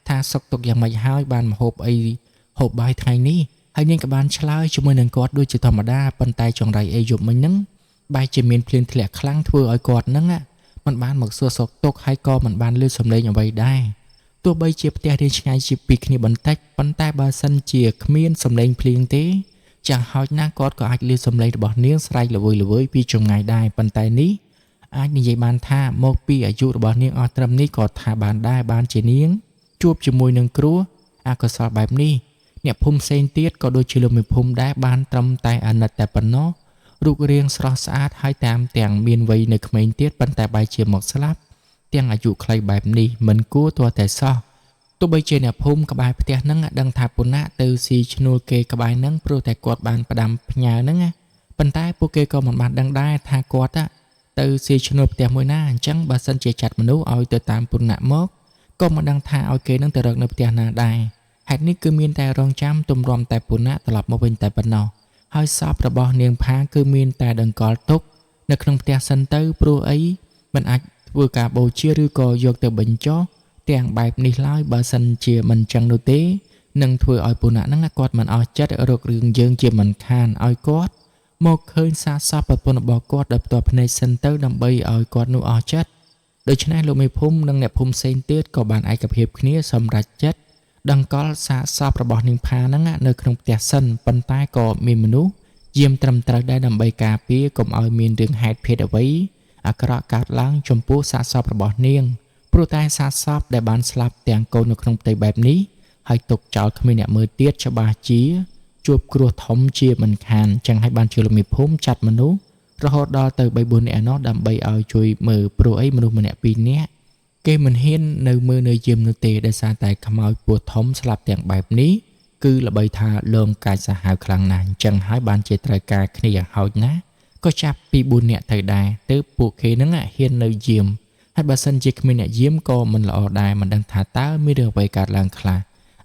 ថាសុខទុក្ខយ៉ាងម៉េចហើយបានមកហូបអីហូបបាយថ្ងៃនេះហើយនាងក៏បានឆ្លើយជាមួយនឹងគាត់ដូចជាធម្មតាប៉ុន្តែចង្រៃអីយប់មិញហ្នឹងបែរជាមានភ្លៀងធ្លាក់ខ្លាំងធ្វើឲ្យគាត់ហ្នឹងមិនបានមកសួរសុខទុក្ខហើយក៏មិនបានលឺសំឡេងអ្វីដែរទោះបីជាផ្ទះរៀងឆ្ងាយជាពីគ្នាបន្តិចប៉ុន្តែបើសិនជាគ្មានសំឡេងភ្លៀងទេchẳng hỏi naគាត់ក៏អាចលឺសំឡេងរបស់នាងស្រែកល្វើយពីចម្ងាយដែរប៉ុន្តែនេះអាចនិយាយបានថាមកពីអាយុរបស់នាងអស់ត្រឹមនេះក៏ថាបានដែរបានជានាងជួបជាមួយនឹងគ្រោះអកុសលបែបនេះអ្នកភូមិផ្សេងទៀតក៏ដូចជាលោកមេភូមិដែរបានត្រឹមតែអាណិតតែប៉ុណ្ណោះរូបរាងស្រស់ស្អាតហើយតាមទាំងមានវ័យនៅក្មេងទៀតប៉ុន្តែបែរជាមកស្លាប់ទាំងអាយុខ្លីបែបនេះមិនគួរទាល់តែសោះទោះបីជាអ្នកភូមិក្បែរផ្ទះហ្នឹងដឹងថាពុណៈទៅស៊ីឈ្នួលគេក្បែរហ្នឹងព្រោះតែគាត់បានផ្ដាំផ្ញើហ្នឹងប៉ុន្តែពួកគេក៏មិនបានដឹងដែរថាគាត់ទៅស៊ីឈ្នួលផ្ទះមួយណាអញ្ចឹងបើសិនជាចាត់មនុស្សឲ្យទៅតាមពុណៈមកក៏មិនដឹងថាឲ្យគេនឹងទៅរកនៅផ្ទះណាដែរហេតុនេះគឺមានតែរងចាំទម្រាំតែពុណៈត្រឡប់មកវិញតែប៉ុណ្ណោះហើយសពរបស់នាងផាគឺមានតែដង្កល់ទុកនៅក្នុងផ្ទះសិនទៅព្រោះអីមិនអាចធ្វើការបូជាឬក៏យកទៅបញ្ចុះទាំងបែបនេះឡើយបើសិនជាមិនចឹងនោះទេនឹងធ្វើឲ្យពុណៈហ្នឹងគាត់មិនអស់ចិត្តរករឿងយើងជាមិនខានឲ្យគាត់មកឃើញសាកសពប្រពន្ធរបស់គាត់ដោយផ្ទាល់ភ្នែកសិនទៅដើម្បីឲ្យគាត់នោះអស់ចិត្តដូច្នេះលោកមេភូមិនិងអ្នកភូមិផ្សេងទៀតក៏បានឯកភាពគ្នាសម្រេចចិត្តដង្កល់សាកសពរបស់នាងផាហ្នឹងនៅក្នុងផ្ទះសិនប៉ុន្តែក៏មានមនុស្សយាមត្រឹមត្រូវដែរដើម្បីការពារកុំឲ្យមានរឿងហេតុភេទអ្វីអាក្រក់កើតឡើងចំពោះសាកសពរបស់នាងព្រោះតែសាកសពដែលបានស្លាប់ទាំងកូននៅក្នុងផ្ទៃបែបនេះហើយទុកចោលគ្មានអ្នកមើលទៀតច្បាស់ជាជួបគ្រោះធំជាមិនខានចឹងហើយបានជាលោកមេភូមិចាត់មនុស្សរហូតដល់ទៅ3-4នាក់នោះដើម្បីឲ្យជួយមើលព្រោះអីមនុស្សម្នាក់2នាក់គេមិនហ៊ាននៅមើលនៅយាមនោះទេដោយសារតែខ្មោចពស់ធំស្លាប់ទាំងបែបនេះគឺល្បីថាលងកាចសាហាវខ្លាំងណាស់អញ្ចឹងហើយបានជាត្រូវការគ្នាយ៉ាងហោចណាស់ក៏ចាប់ពី4នាក់ទៅដែរទើបពួកគេនឹងហ៊ាននៅយាមហើយបើសិនជាគ្មានអ្នកយាមក៏មិនល្អដែរមិនដឹងថាតើមានរឿងអ្វីកើតឡើងខ្លះ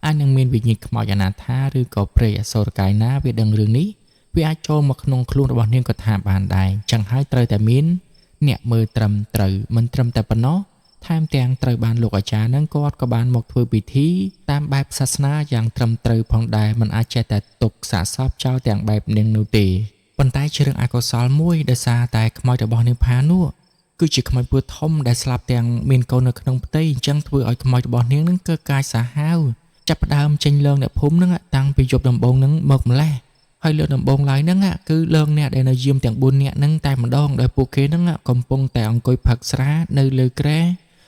អាចនឹងមានវិញ្ញាណខ្មោចអនាថាឬក៏ព្រៃអសុរកាយណាវាដឹងរឿងនេះវាអាចចូលមកក្នុងខ្លួនរបស់នាងក៏ថាបានដែរចឹងហើយត្រូវតែមានអ្នកមើលត្រឹមត្រូវមិនត្រឹមតែប៉ុណ្ណោះថែមទាំងត្រូវបានលោកអាចារ្យនឹងគាត់ក៏បានមកធ្វើពិធីតាមបែបសាសនាយ៉ាងត្រឹមត្រូវផងដែរមិនអាចចេះតែទុកសាកសពចោលទាំងបែបនាងនោះទេប៉ុន្តែជារឿងអកុសលមួយដោយសារតែខ្មោចរបស់នាងផានោះគឺជាខ្មោចពស់ធំដែលស្លាប់ទាំងមានកូននៅក្នុងផ្ទៃអញ្ចឹងធ្វើឲ្យខ្មោចរបស់នាងនឹងកើកាយសាហាវចាប់ផ្ដើមចេញលងអ្នកភូមិនឹងតាំងពីយប់ដំបូងនឹងមកម្លេះហើយលើដំបូងឡើយនឹងគឺលងអ្នកដែលនៅយាមទាំង4នាក់នឹងតែម្ដងដោយពួកគេនឹងកំពុងតែអង្គុយផឹកស្រានៅលើគ្រែ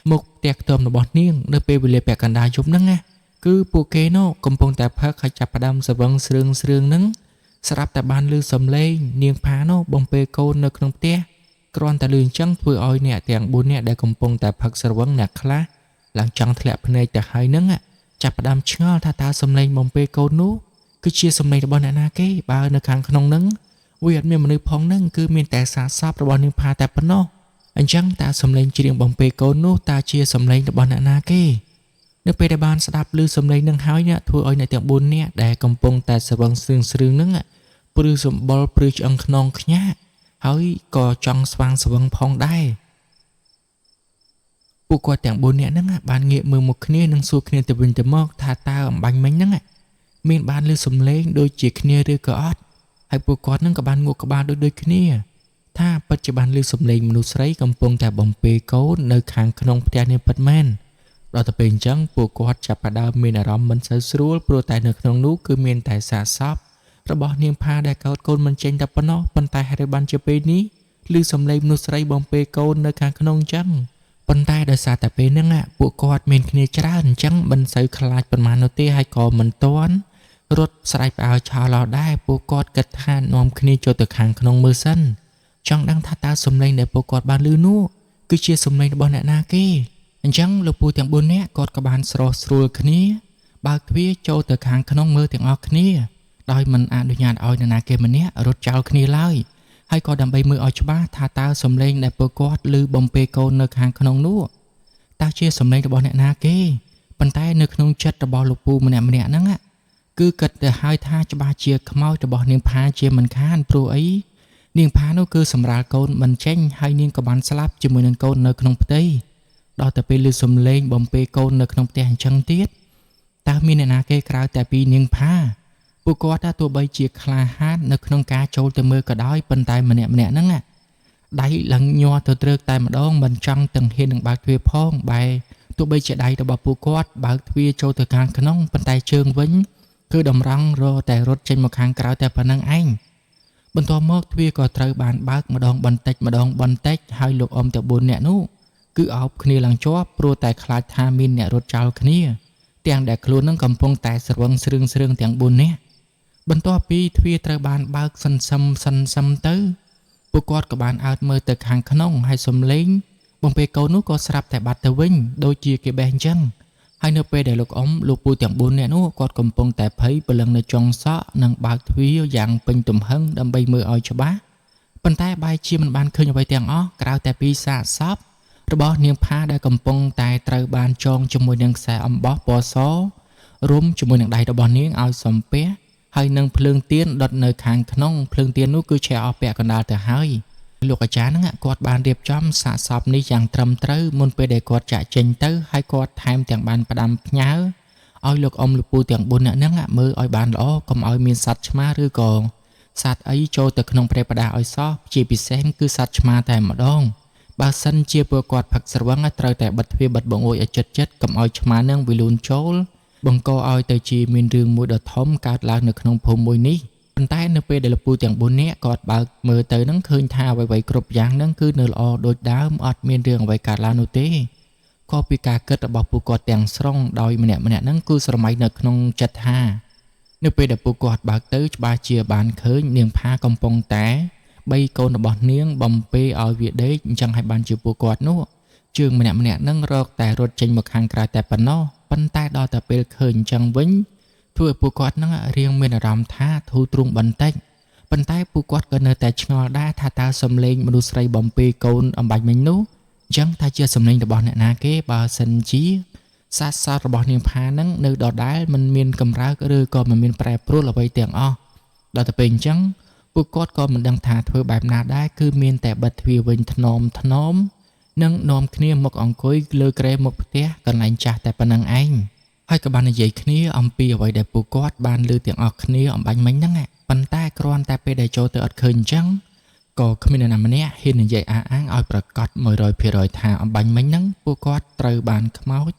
មុខផ្ទះខ្ទមរបស់នាងនៅពេលវេលាពាក់កណ្ដាលយប់ហ្នឹងណាគឺពួកគេនោះកំពុងតែផឹកហើយចាប់ផ្ដើមស្រវឹងស្រឿងហ្នឹងស្រាប់តែបានឮសំឡេងនាងផានោះបំពេកូននៅក្នុងផ្ទះគ្រាន់តែឮអញ្ចឹងធ្វើឲ្យអ្នកទាំង4នាក់ដែលកំពុងតែផឹកស្រវឹងអ្នកខ្លះឡើងចង់ធ្លាក់ភ្នែកទៅហើយហ្នឹងចាប់ផ្ដើមឆ្ងល់ថាតើសំឡេងបំពេកូននោះគឺជាសំឡេងរបស់អ្នកណាគេបើនៅខាងក្នុងហ្នឹងវាអត់មានមនុស្សផងហ្នឹងគឺមានតែសាកសពរបស់នាងផាតែប៉ុណ្ណោះអញ្ចឹងតើសំឡេងច្រៀងបំពេកូននោះតើជាសំឡេងរបស់អ្នកណាគេនៅពេលដែលបានស្ដាប់ឮសំឡេងនឹងហើយអ្នកធ្វើឲ្យអ្នកទាំង4នាក់ដែលកំពុងតែស្រវឹងស្រឿងហ្នឹងព្រឺសម្បុរព្រឺឆ្អឹងខ្នងខ្ញាក់ហើយក៏ចង់ស្វាងស្វឹងផងដែរពួកគាត់ទាំង4នាក់ហ្នឹងបានងាកមើលមុខគ្នានិងសួរគ្នាទៅវិញទៅមកថាតើអំបញ្ញមិញហ្នឹងមានបានឮសំឡេងដូចជាគ្នាឬក៏អត់ហើយពួកគាត់ហ្នឹងក៏បានងក់ក្បាលដូចគ្នាថាពិតជាបានឮសំឡេងមនុស្សស្រីកំពុងតែបំពេកូននៅខាងក្នុងផ្ទះនេះពិតមែនដល់ទៅពេលអញ្ចឹងពួកគាត់ចាប់ផ្ដើមមានអារម្មណ៍មិនសូវស្រួលព្រោះតែនៅក្នុងនោះគឺមានតែសាកសពរបស់នាងផាដែលកោតកូនមិនចេញតែប៉ុណ្ណោះប៉ុន្តែហេតុបានជាពេលនេះឮសំឡេងមនុស្សស្រីបំពេកូននៅខាងក្នុងអញ្ចឹងប៉ុន្តែដោយសារតែពេលហ្នឹងពួកគាត់មានគ្នាច្រើនអញ្ចឹងមិនសូវខ្លាចប៉ុន្មាននោះទេហើយក៏មិនទាន់រត់ស្រែកផ្អើលឆោឡោដែរពួកគាត់គិតថានាំគ្នាចូលទៅខាងក្នុងមើលសិនចង់ដឹងថាតើសំឡេងដែលពួកគាត់បានឮនោះគឺជាសំឡេងរបស់អ្នកណាគេអញ្ចឹងលោកពូទាំង4នាក់គាត់ក៏បានស្រស់ស្រួលគ្នាបើកទ្វារចូលទៅខាងក្នុងមើលទាំងអស់គ្នាដោយមិនអនុញ្ញាតឲ្យនរណាគេម្នាក់រត់ចោលគ្នាឡើយហើយក៏ដើម្បីមើលឲ្យច្បាស់ថាតើសំឡេងដែលពួកគាត់ឮបំពេកូននៅខាងក្នុងនោះតើជាសំឡេងរបស់អ្នកណាគេប៉ុន្តែនៅក្នុងចិត្តរបស់លោកពូម្នាក់ហ្នឹងគឺគិតទៅហើយថាច្បាស់ជាខ្មោចរបស់នាងផាជាមិនខានព្រោះអីនាងផានោះគឺសម្រាលកូនមិនចេញហើយនាងក៏បានស្លាប់ជាមួយនឹងកូននៅក្នុងផ្ទៃដល់តែពេលឮសំឡេងបំពេកូននៅក្នុងផ្ទះអញ្ចឹងទៀតតើមានអ្នកណាគេក្រៅតែពីនាងផាពួកគាត់ទោះបីជាក្លាហាននៅក្នុងការចូលទៅមើលក៏ដោយប៉ុន្តែម្នាក់ហ្នឹងដៃឡើងញ័រទៅត្រើកតែម្ដងមិនចង់ទាំងហ៊ាននឹងបើកទ្វារផងបែរទោះបីជាដៃរបស់ពួកគាត់បើកទ្វារចូលទៅខាងក្នុងប៉ុន្តែជើងវិញគឺតម្រង់រតែរត់ចេញមកខាងក្រៅតែប៉ុណ្្នឹងឯងបន្ទាប់មកទ្វារក៏ត្រូវបានបើកម្ដងបន្តិចហើយលោកអ៊ំទាំង4នាក់នោះគឺអោបគ្នាឡើងជាប់ព្រោះតែខ្លាចថាមានអ្នករត់ចោលគ្នាទាំងដែលខ្លួននឹងកំពុងតែស្រវឹងស្រឿងទាំង4នាក់បន្ទាប់ពីទ្វារត្រូវបានបើកសន្សឹមទៅពួកគាត់ក៏បានអើតមើលទៅខាងក្នុងហើយសំឡេងបំពេកូននោះក៏ស្រាប់តែបាត់ទៅវិញដូចជាគេបេះអញ្ចឹងហើយនៅពេលដែលលោកអ៊ំលោកពូទាំង4នាក់នោះគាត់កំពុងតែភ័យព្រលឹងនៅចុងសក់និងបើកទ្វារយ៉ាងពេញទំហឹងដើម្បីមើលឲ្យច្បាស់ប៉ុន្តែបែរជាមិនបានឃើញអ្វីទាំងអស់ក្រៅតែពីសាកសពរបស់នាងផាដែលកំពុងតែត្រូវបានចងជាមួយនឹងខ្សែអំបោះពណ៌សរុំជាមួយនឹងដៃរបស់នាងឲ្យសំពះហើយនឹងភ្លើងទៀនដុតនៅខាងក្នុងភ្លើងទៀននោះគឺឆេះអស់ពាក់កណ្ដាលទៅហើយលោកអាចារ្យហ្នឹងគាត់បានរៀបចំសាកសពនេះយ៉ាងត្រឹមត្រូវមុនពេលដែលគាត់ចាក់ចេញទៅហើយគាត់ថែមទាំងបានផ្ដាំផ្ញើឲ្យលោកអ៊ំលោកពូទាំង4នាក់ហ្នឹងមើលឲ្យបានល្អកុំឲ្យមានសត្វឆ្មាឬក៏សត្វអីចូលទៅក្នុងព្រះបដាឲ្យសោះជាពិសេសគឺសត្វឆ្មាតែម្ដងបើសិនជាពួកគាត់ផឹកស្រវឹងត្រូវតែបិទទ្វារបិទបង្អួចឲ្យចិត្តកុំឲ្យឆ្មាហ្នឹងវាលូនចូលបង្កឲ្យទៅជាមានរឿងមួយដ៏ធំកើតឡើងនៅក្នុងភូមិមួយនេះប៉ុន្តែនៅពេលដែលលោកពូទាំង4នាក់គាត់បើកមើលទៅនឹងឃើញថាអ្វីៗគ្រប់យ៉ាងនឹងគឺនៅល្អដូចដើមអត់មានរឿងអ្វីកើតឡើងនោះទេក៏ពីការគិតរបស់ពួកគាត់ទាំងស្រុងដោយម្នាក់ហ្នឹងគឺស្រមៃនៅក្នុងចិត្តថានៅពេលដែលពួកគាត់បើកទៅច្បាស់ជាបានឃើញនាងផាកំពុងតែ3កូនរបស់នាងបំពេឲ្យវាដេកអញ្ចឹងហើយបានជាពួកគាត់នោះជើងម្នាក់ហ្នឹងរកតែរត់ចេញមកខាងក្រៅតែប៉ុណ្ណោះប៉ុន្តែដល់តែពេលឃើញអញ្ចឹងវិញធ្វើឲ្យពួកគាត់នឹងរៀងមានអារម្មណ៍ថាធូរទ្រូងបន្តិចប៉ុន្តែពួកគាត់ក៏នៅតែឆ្ងល់ដែរថាតើសំឡេងមនុស្សស្រីបំពេកូនអំបញ្ញមិញនោះអញ្ចឹងថាជាសំឡេងរបស់អ្នកណាគេបើសិនជាសាសសរបស់នាងផានឹងនៅដដែលមិនមានកម្រើកឬក៏មិនមានប្រែប្រួលអ្វីទាំងអស់ដល់ទៅពេលអញ្ចឹងពួកគាត់ក៏មិនដឹងថាធ្វើបែបណាដែរគឺមានតែបិទទ្វារវិញថ្នមនិងនាំគ្នាមកអង្គុយលើគ្រែមុខផ្ទះកន្លែងចាស់តែប៉ុណ្្នឹងឯងហើយក៏បាននិយាយគ្នាអំពីអ្វីដែលពួកគាត់បានឮទាំងអស់គ្នាអំបញ្ញមិញហ្នឹងប៉ុន្តែគ្រាន់តែពេលដែលចូលទៅអត់ឃើញអញ្ចឹងក៏គ្មាននរណាម្នាក់ហ៊ាននិយាយអះអាងឲ្យប្រកាស 100% ថាអំបញ្ញមិញហ្នឹងពួកគាត់ត្រូវបានខ្មោច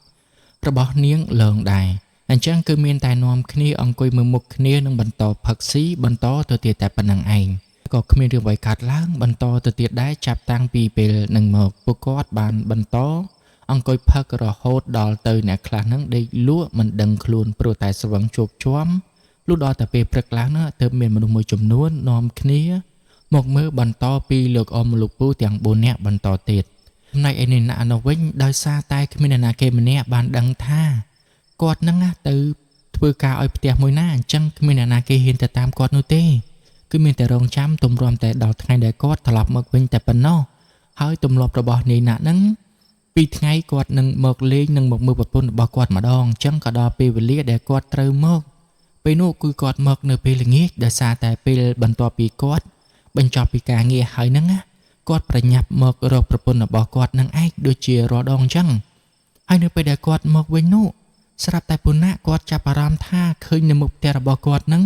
របស់នាងលងដែរអញ្ចឹងគឺមានតែនាំគ្នាអង្គុយមើលមុខគ្នានិងបន្តផឹកស៊ីបន្តទៅទៀតតែប៉ុណ្្នឹងឯងក៏គ្មានរឿងអ្វីកើតឡើងបន្តទៅទៀតដែរចាប់តាំងពីពេលនឹងមកពួកគាត់បានបន្ត អង្គុយផឹករហូតដល់ទៅអ្នកខ្លះហ្នឹងដេកលក់មិនដឹងខ្លួនព្រោះតែស្វឹងជោគជាំលុះដល់តែពេលព្រឹកឡើងនោះទើបមានមនុស្សមួយចំនួននាំគ្នាមកមើលបន្តពីលោកអ៊ំលោកពូទាំង4នាក់បន្តទៀតចំណែកឯនេះណានោះវិញដោយសារតែគ្មានអ្នកណាគេម្នាក់បានដឹងថាគាត់ហ្នឹងទៅធ្វើការឲ្យផ្ទះមួយណាអញ្ចឹងគ្មានអ្នកណាគេហ៊ានទៅតាមគាត់នោះទេគឺមានតែរងចាំទម្រាំតែដល់ថ្ងៃដែលគាត់ត្រឡប់មកវិញតែប៉ុណ្ណោះហើយទម្លាប់របស់នាយណាហ្នឹងពីថ្ងៃគាត់នឹងមកលេងនឹងមកមើលប្រពន្ធរបស់គាត់ម្ដងអញ្ចឹងក៏ដល់ពេលវេលាដែលគាត់ត្រូវមកពេលនោះគឺគាត់មកនៅពេលល្ងាចដោយសារតែពេលបន្ទាប់ពីគាត់បញ្ចប់ពីការងារហើយហ្នឹងគាត់ប្រញាប់មករកប្រពន្ធរបស់គាត់នឹងឯងដូចជារាល់ដងអញ្ចឹងហើយនៅពេលដែលគាត់មកវិញនោះស្រាប់តែពុណាគាត់ចាប់អារម្មណ៍ថាឃើញនៅមុខផ្ទះរបស់គាត់នឹង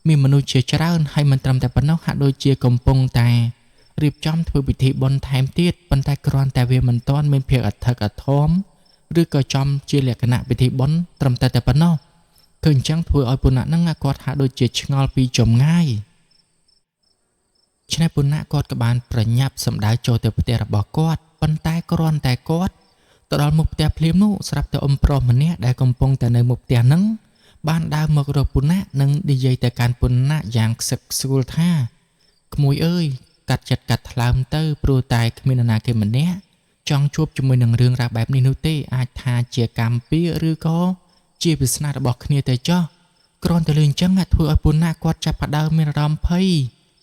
មានមនុស្សជាច្រើនហើយមិនត្រឹមតែប៉ុណ្ណោះហាក់ដូចជាកំពុងតែរៀបចំធ្វើពិធីបុណ្យថែមទៀតប៉ុន្តែគ្រាន់តែវាមិនទាន់មានភាពអធិកអធមឬក៏ចំជាលក្ខណៈពិធីបុណ្យត្រឹមតែប៉ុណ្ណោះគឺអញ្ចឹងធ្វើឲ្យពុណានឹងគាត់ហាក់ដូចជាឆ្ងល់ពីចម្ងាយឆ្នៃពុណាគាត់ក៏បានប្រញាប់សម្ដៅចូលទៅផ្ទះរបស់គាត់ប៉ុន្តែគ្រាន់តែគាត់ទៅដល់មុខផ្ទះភ្លាមនោះស្រាប់តែអ៊ំប្រុសម្នាក់ដែលកំពុងតែនៅមុខផ្ទះហ្នឹងបានដើរមករកពុណានិងនិយាយទៅកាន់ពុណាយ៉ាងខ្សឹកខ្សួលថាក្មួយអើយកាត់ចិត្តកាត់ថ្លើមទៅព្រោះតែគ្មាននរណាគេម្នាក់ចង់ជួបជាមួយនឹងរឿងរ៉ាវបែបនេះនោះទេអាចថាជាកម្មពៀឬក៏ជាវាសនារបស់គ្នាទៅចោះគ្រាន់តែលឺអញ្ចឹងធ្វើឲ្យពុណាគាត់ចាប់ផ្ដើមមានអារម្មណ៍ភ័យ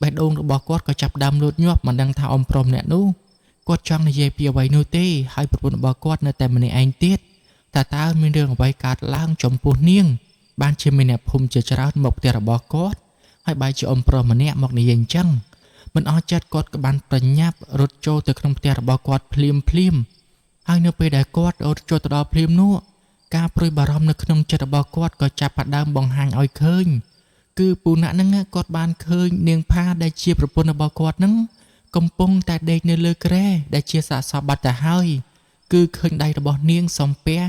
បេះដូងរបស់គាត់ក៏ចាប់ដើមលូតញាប់មិនដឹងថាអ៊ំប្រុសម្នាក់នោះគាត់ចង់និយាយពីអ្វីនោះទេហើយប្រពន្ធរបស់គាត់នៅតែម្នាក់ឯងទៀតតើមានរឿងអ្វីកើតឡើងចំពោះនាងបានជាមានអ្នកភូមិជាច្រើនមកផ្ទះរបស់គាត់ហើយបែរជាអ៊ំប្រុសម្នាក់មកនិយាយអញ្ចឹងមិនអស់ចិត្តគាត់ក៏បានប្រញាប់រត់ចូលទៅក្នុងផ្ទះរបស់គាត់ភ្លាមហើយនៅពេលដែលគាត់រត់ចូលទៅដល់ភ្លាមនោះការព្រួយបារម្ភនៅក្នុងចិត្តរបស់គាត់ក៏ចាប់ផ្ដើមបង្ហាញឲ្យឃើញគឺពូណាហ្នឹងគាត់បានឃើញនាងផាដែលជាប្រពន្ធរបស់គាត់ហ្នឹងកំពុងតែដេកនៅលើគ្រែដែលជាសាកសពបាត់ទៅហើយគឺឃើញដៃរបស់នាងសំពះ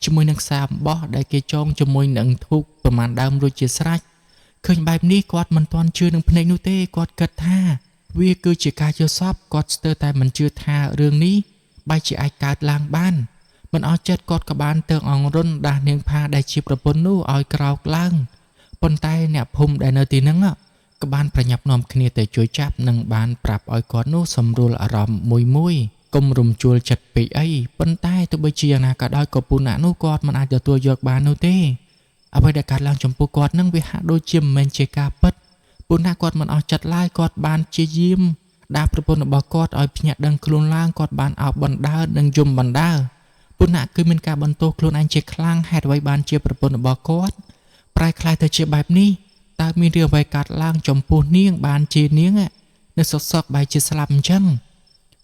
ជាមួយនឹងខ្សែអំបោះដែលគេចងជាមួយនឹងធូបប្រមាណដើមរួចជាស្រេចឃើញបែបនេះគាត់មិនទាន់ជឿនឹងភ្នែកនោះទេគាត់គិតថាវាគឺជាការយល់សប្តិគាត់ស្ទើរតែមិនជឿថារឿងនេះបែរជាអាចកើតឡើងបានមិនអស់ចិត្តគាត់ក៏បានទៅអង្រុនដាស់នាងផាដែលជាប្រពន្ធនោះឲ្យក្រោកឡើងប៉ុន្តែអ្នកភូមិដែលនៅទីហ្នឹងក៏បានប្រញាប់នាំគ្នាទៅជួយចាប់និងបានប្រាប់ឲ្យគាត់នោះសម្រួលអារម្មណ៍មួយកុំរំជួលចិត្តពេកអីប៉ុន្តែទោះបីជាយ៉ាងណាក៏ដោយក៏ពុណានោះគាត់មិនអាចទទួលយកបាននោះទេអ្វីដែលកើតឡើងចំពោះគាត់នឹងវាហាក់ដូចជាមិនមែនជាការពិតពុណាគាត់មិនអស់ចិត្តឡើយគាត់បានជាយាមដាក់ប្រពន្ធរបស់គាត់ឲ្យភ្ញាក់ដឹងខ្លួនឡើងគាត់បានអោបបណ្ដើរនិងយំបណ្ដើរពុណាគឺមានការបន្ទោសខ្លួនឯងជាខ្លាំងហេតុអ្វីបានជាប្រពន្ធរបស់គាត់ប្រែคล้ายទៅជាបែបនេះតើមានរឿងអ្វីកើតឡើងចំពោះនាងបានជានាងនៅសក់បែរជាស្លាប់អញ្ចឹង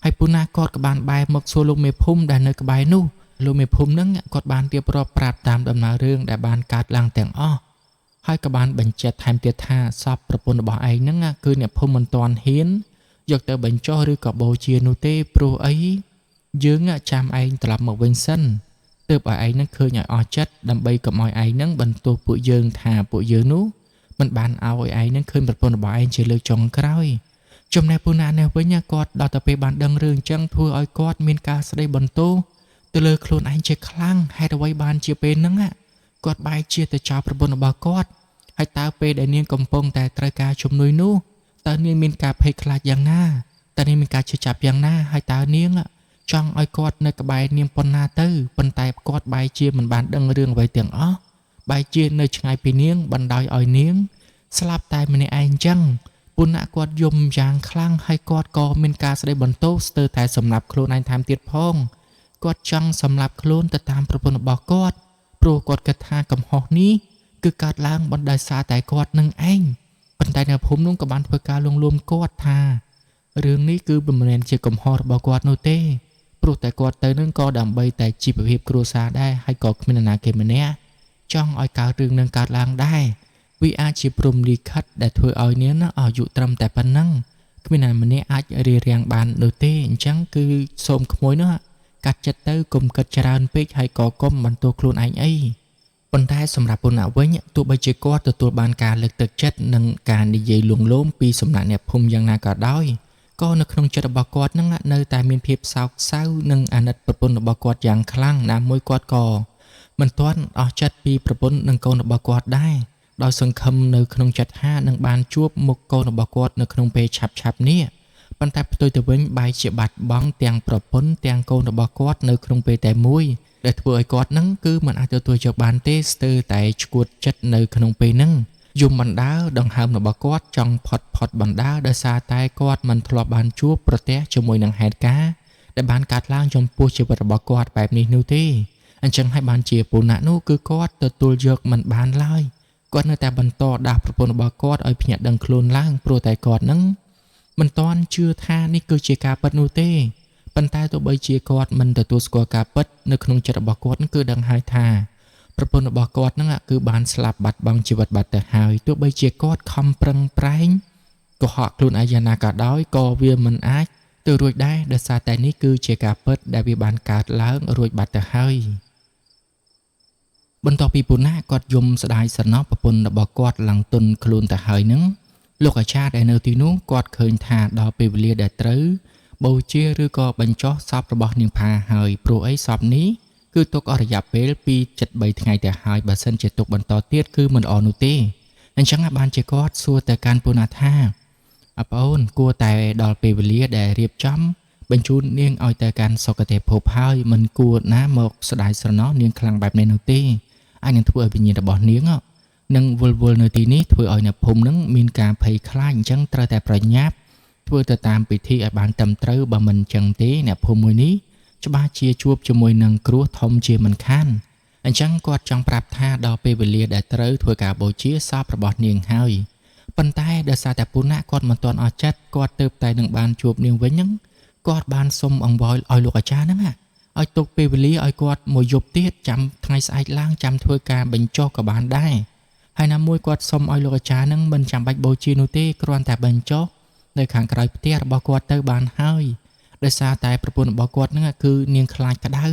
ហើយពុណាគាត់ក៏បានបែរមកសួរលោកមេភូមិដែលនៅក្បែរនោះលោកមេភូមិនឹងគាត់បានរៀបរាប់ប្រាប់តាមដំណើររឿងដែលបានកើតឡើងទាំងអស់ហើយក៏បានបញ្ជាក់ថែមទៀតថាសពប្រពន្ធរបស់ឯងហ្នឹងគឺអ្នកភូមិមិនទាន់ហ៊ានយកទៅបញ្ចុះឬក៏បូជានោះទេព្រោះអីយើងចាំឯងត្រឡប់មកវិញសិនទើបឲ្យឯងនឹងឃើញឲ្យអស់ចិត្តដើម្បីកុំឲ្យឯងនឹងបន្ទោសពួកយើងថាពួកយើងនោះមិនបានឲ្យឯងនឹងឃើញប្រពន្ធរបស់ឯងជាលើកចុងក្រោយចំណែកពុណានេះវិញគាត់ដល់ទៅពេលបានដឹងរឿងអញ្ចឹងធ្វើឲ្យគាត់មានការស្ដីបន្ទោសទៅលើខ្លួនឯងជាខ្លាំងហេតុអ្វីបានជាពេលហ្នឹងគាត់បែរជាទៅចោលប្រពន្ធរបស់គាត់ហើយតើពេលដែលនាងកំពុងតែត្រូវការជំនួយនោះតើនាងមានការភ័យខ្លាចយ៉ាងណាតើនាងមានការជឿចាប់យ៉ាងណាហើយតើនាងចង់ឲ្យគាត់នៅក្បែរនាងប៉ុណ្ណាទៅប៉ុន្តែគាត់បែរជាមិនបានដឹងរឿងអ្វីទាំងអស់បែរជានៅឆ្ងាយពីនាងបណ្ដោយឲ្យនាងស្លាប់តែម្នាក់ឯងអញ្ចឹងពុណាគាត់យំយ៉ាងខ្លាំងហើយគាត់ក៏មានការស្ដីបន្ទោសស្ទើរតែសម្លាប់ខ្លួនឯងថែមទៀតផងគាត់ចង់សម្លាប់ខ្លួនទៅតាមប្រពន្ធរបស់គាត់ព្រោះគាត់គិតថាកំហុសនេះគឺកើតឡើងបណ្ដោយសារតែគាត់នឹងឯងប៉ុន្តែអ្នកភូមិនោះក៏បានធ្វើការលួងលោមគាត់ថារឿងនេះគឺមិនមែនជាកំហុសរបស់គាត់នោះទេព្រោះតែគាត់ទៅនឹងក៏ដើម្បីតែជីវភាពគ្រួសារដែរហើយក៏គ្មាននរណាគេម្នាក់ចង់ឲ្យកើតរឿងនឹងកើតឡើងដែរវាអាចជាព្រំលិខិតដែលធ្វើឲ្យនាងអាយុត្រឹមតែប៉ុណ្ណឹងគ្មាននរណាម្នាក់អាចរារាំងបាននោះទេអញ្ចឹងគឺសូមក្មួយនោះកាត់ចិត្តទៅកុំគិតច្រើនពេកហើយក៏កុំបន្ទោសខ្លួនឯងអីប៉ុន្តែសម្រាប់ពុណាវិញទោះបីជាគាត់ទទួលបានការលើកទឹកចិត្តនិងការនិយាយលួងលោមពីសំណាក់អ្នកភូមិយ៉ាងណាក៏ដោយ ក៏នៅក្នុងចិត្តរបស់គាត់ហ្នឹងនៅតែមានភាពសោកសៅនិងអាណិតប្រពន្ធរបស់គាត់យ៉ាងខ្លាំងណាមួយគាត់ក៏មិនទាន់អស់ចិត្តពីប្រពន្ធនិងកូនរបស់គាត់ដែរដោយសង្ឃឹមនៅក្នុងចិត្តថានឹងបានជួបមុខកូនរបស់គាត់នៅក្នុងពេលឆាប់ៗនេះប៉ុន្តែផ្ទុយទៅវិញបែរជាបាត់បង់ទាំងប្រពន្ធទាំងកូនរបស់គាត់នៅក្នុងពេលតែមួយដែលធ្វើឲ្យគាត់ហ្នឹងគឺមិនអាចទទួលយកបានទេស្ទើរតែឈួតចិត្តនៅក្នុងពេលហ្នឹងយំបណ្ដើរដង្ហើមរបស់គាត់ចង់ផុតបណ្ដើរដោយសារតែគាត់មិនធ្លាប់បានជួបប្រទះជាមួយនឹងហេតុការណ៍ដែលបានកើតឡើងចំពោះជីវិតរបស់គាត់បែបនេះនោះទេអញ្ចឹងហើយបានជាពូណាក់នោះគឺគាត់ទទួលយកមិនបានឡើយគាត់នៅតែបន្តដាស់ប្រពន្ធរបស់គាត់ឲ្យភ្ញាក់ដឹងខ្លួនឡើងព្រោះតែគាត់នឹងមិនទាន់ជឿថានេះគឺជាការពិតនោះទេប៉ុន្តែទោះបីជាគាត់មិនទទួលស្គាល់ការពិតនៅក្នុងចិត្តរបស់គាត់គឺដឹងហើយថាប្រពន្ធរបស់គាត់នឹងគឺបានស្លាប់បាត់បង់ជីវិតបាត់ទៅហើយទោះបីជាគាត់ខំប្រឹងប្រែងកុហកខ្លួនឯងយ៉ាងណាក៏ដោយក៏វាមិនអាចទៅរួចដែរដោយសារតែនេះគឺជាការពិតដែលវាបានកើតឡើងរួចបាត់ទៅហើយបន្ទាប់ពីពូណាគាត់យំស្ដាយស្រណោះប្រពន្ធរបស់គាត់ឡើងទុនខ្លួនទៅហើយនឹងលោកអាចារ្យដែលនៅទីនោះគាត់ឃើញថាដល់ពេលវេលាដែលត្រូវបូជាឬក៏បញ្ចុះសពរបស់នាងផាហើយព្រោះអីសពនេះគឺទុកអស់រយៈពេលពី7-3ថ្ងៃទៅហើយបើសិនជាទុកបន្តទៀតគឺមិនល្អនោះទេអញ្ចឹងបានជាគាត់សួរទៅកាន់ពូណាថាប្អូនគួរតែដល់ពេលវេលាដែលរៀបចំបញ្ជូននាងឲ្យទៅកាន់សុគតិភពហើយមិនគួរណាមកស្ដាយស្រណោះនាងខ្លាំងបែបនេះនោះទេអាចនឹងធ្វើឲ្យវិញ្ញាណរបស់នាងនឹងវល់នៅទីនេះធ្វើឲ្យអ្នកភូមិនឹងមានការភ័យខ្លាចអញ្ចឹងត្រូវតែប្រញាប់ធ្វើទៅតាមពិធីឲ្យបានត្រឹមត្រូវបើមិនអញ្ចឹងទេអ្នកភូមិមួយនេះច្បាស់ជាជួបជាមួយនឹងគ្រោះធំជាមិនខានអញ្ចឹងគាត់ចង់ប្រាប់ថាដល់ពេលវេលាដែលត្រូវធ្វើការបូជាសពរបស់នាងហើយប៉ុន្តែដោយសារតែពូណាគាត់មិនទាន់អស់ចិត្តគាត់ទើបតែនឹងបានជួបនាងវិញហ្នឹងគាត់បានសុំអង្វរឲ្យលោកអាចារ្យហ្នឹងឲ្យទុកពេលវេលាឲ្យគាត់មួយយប់ទៀតចាំថ្ងៃស្អែកឡើងចាំធ្វើការបញ្ចុះក៏បានដែរហើយណាមួយគាត់សុំឲ្យលោកអាចារ្យហ្នឹងមិនចាំបាច់បូជានោះទេគ្រាន់តែបញ្ចុះនៅខាងក្រោយផ្ទះរបស់គាត់ទៅបានហើយដោយសារតែប្រពន្ធរបស់គាត់ហ្នឹងគឺនាងខ្លាចក្តៅ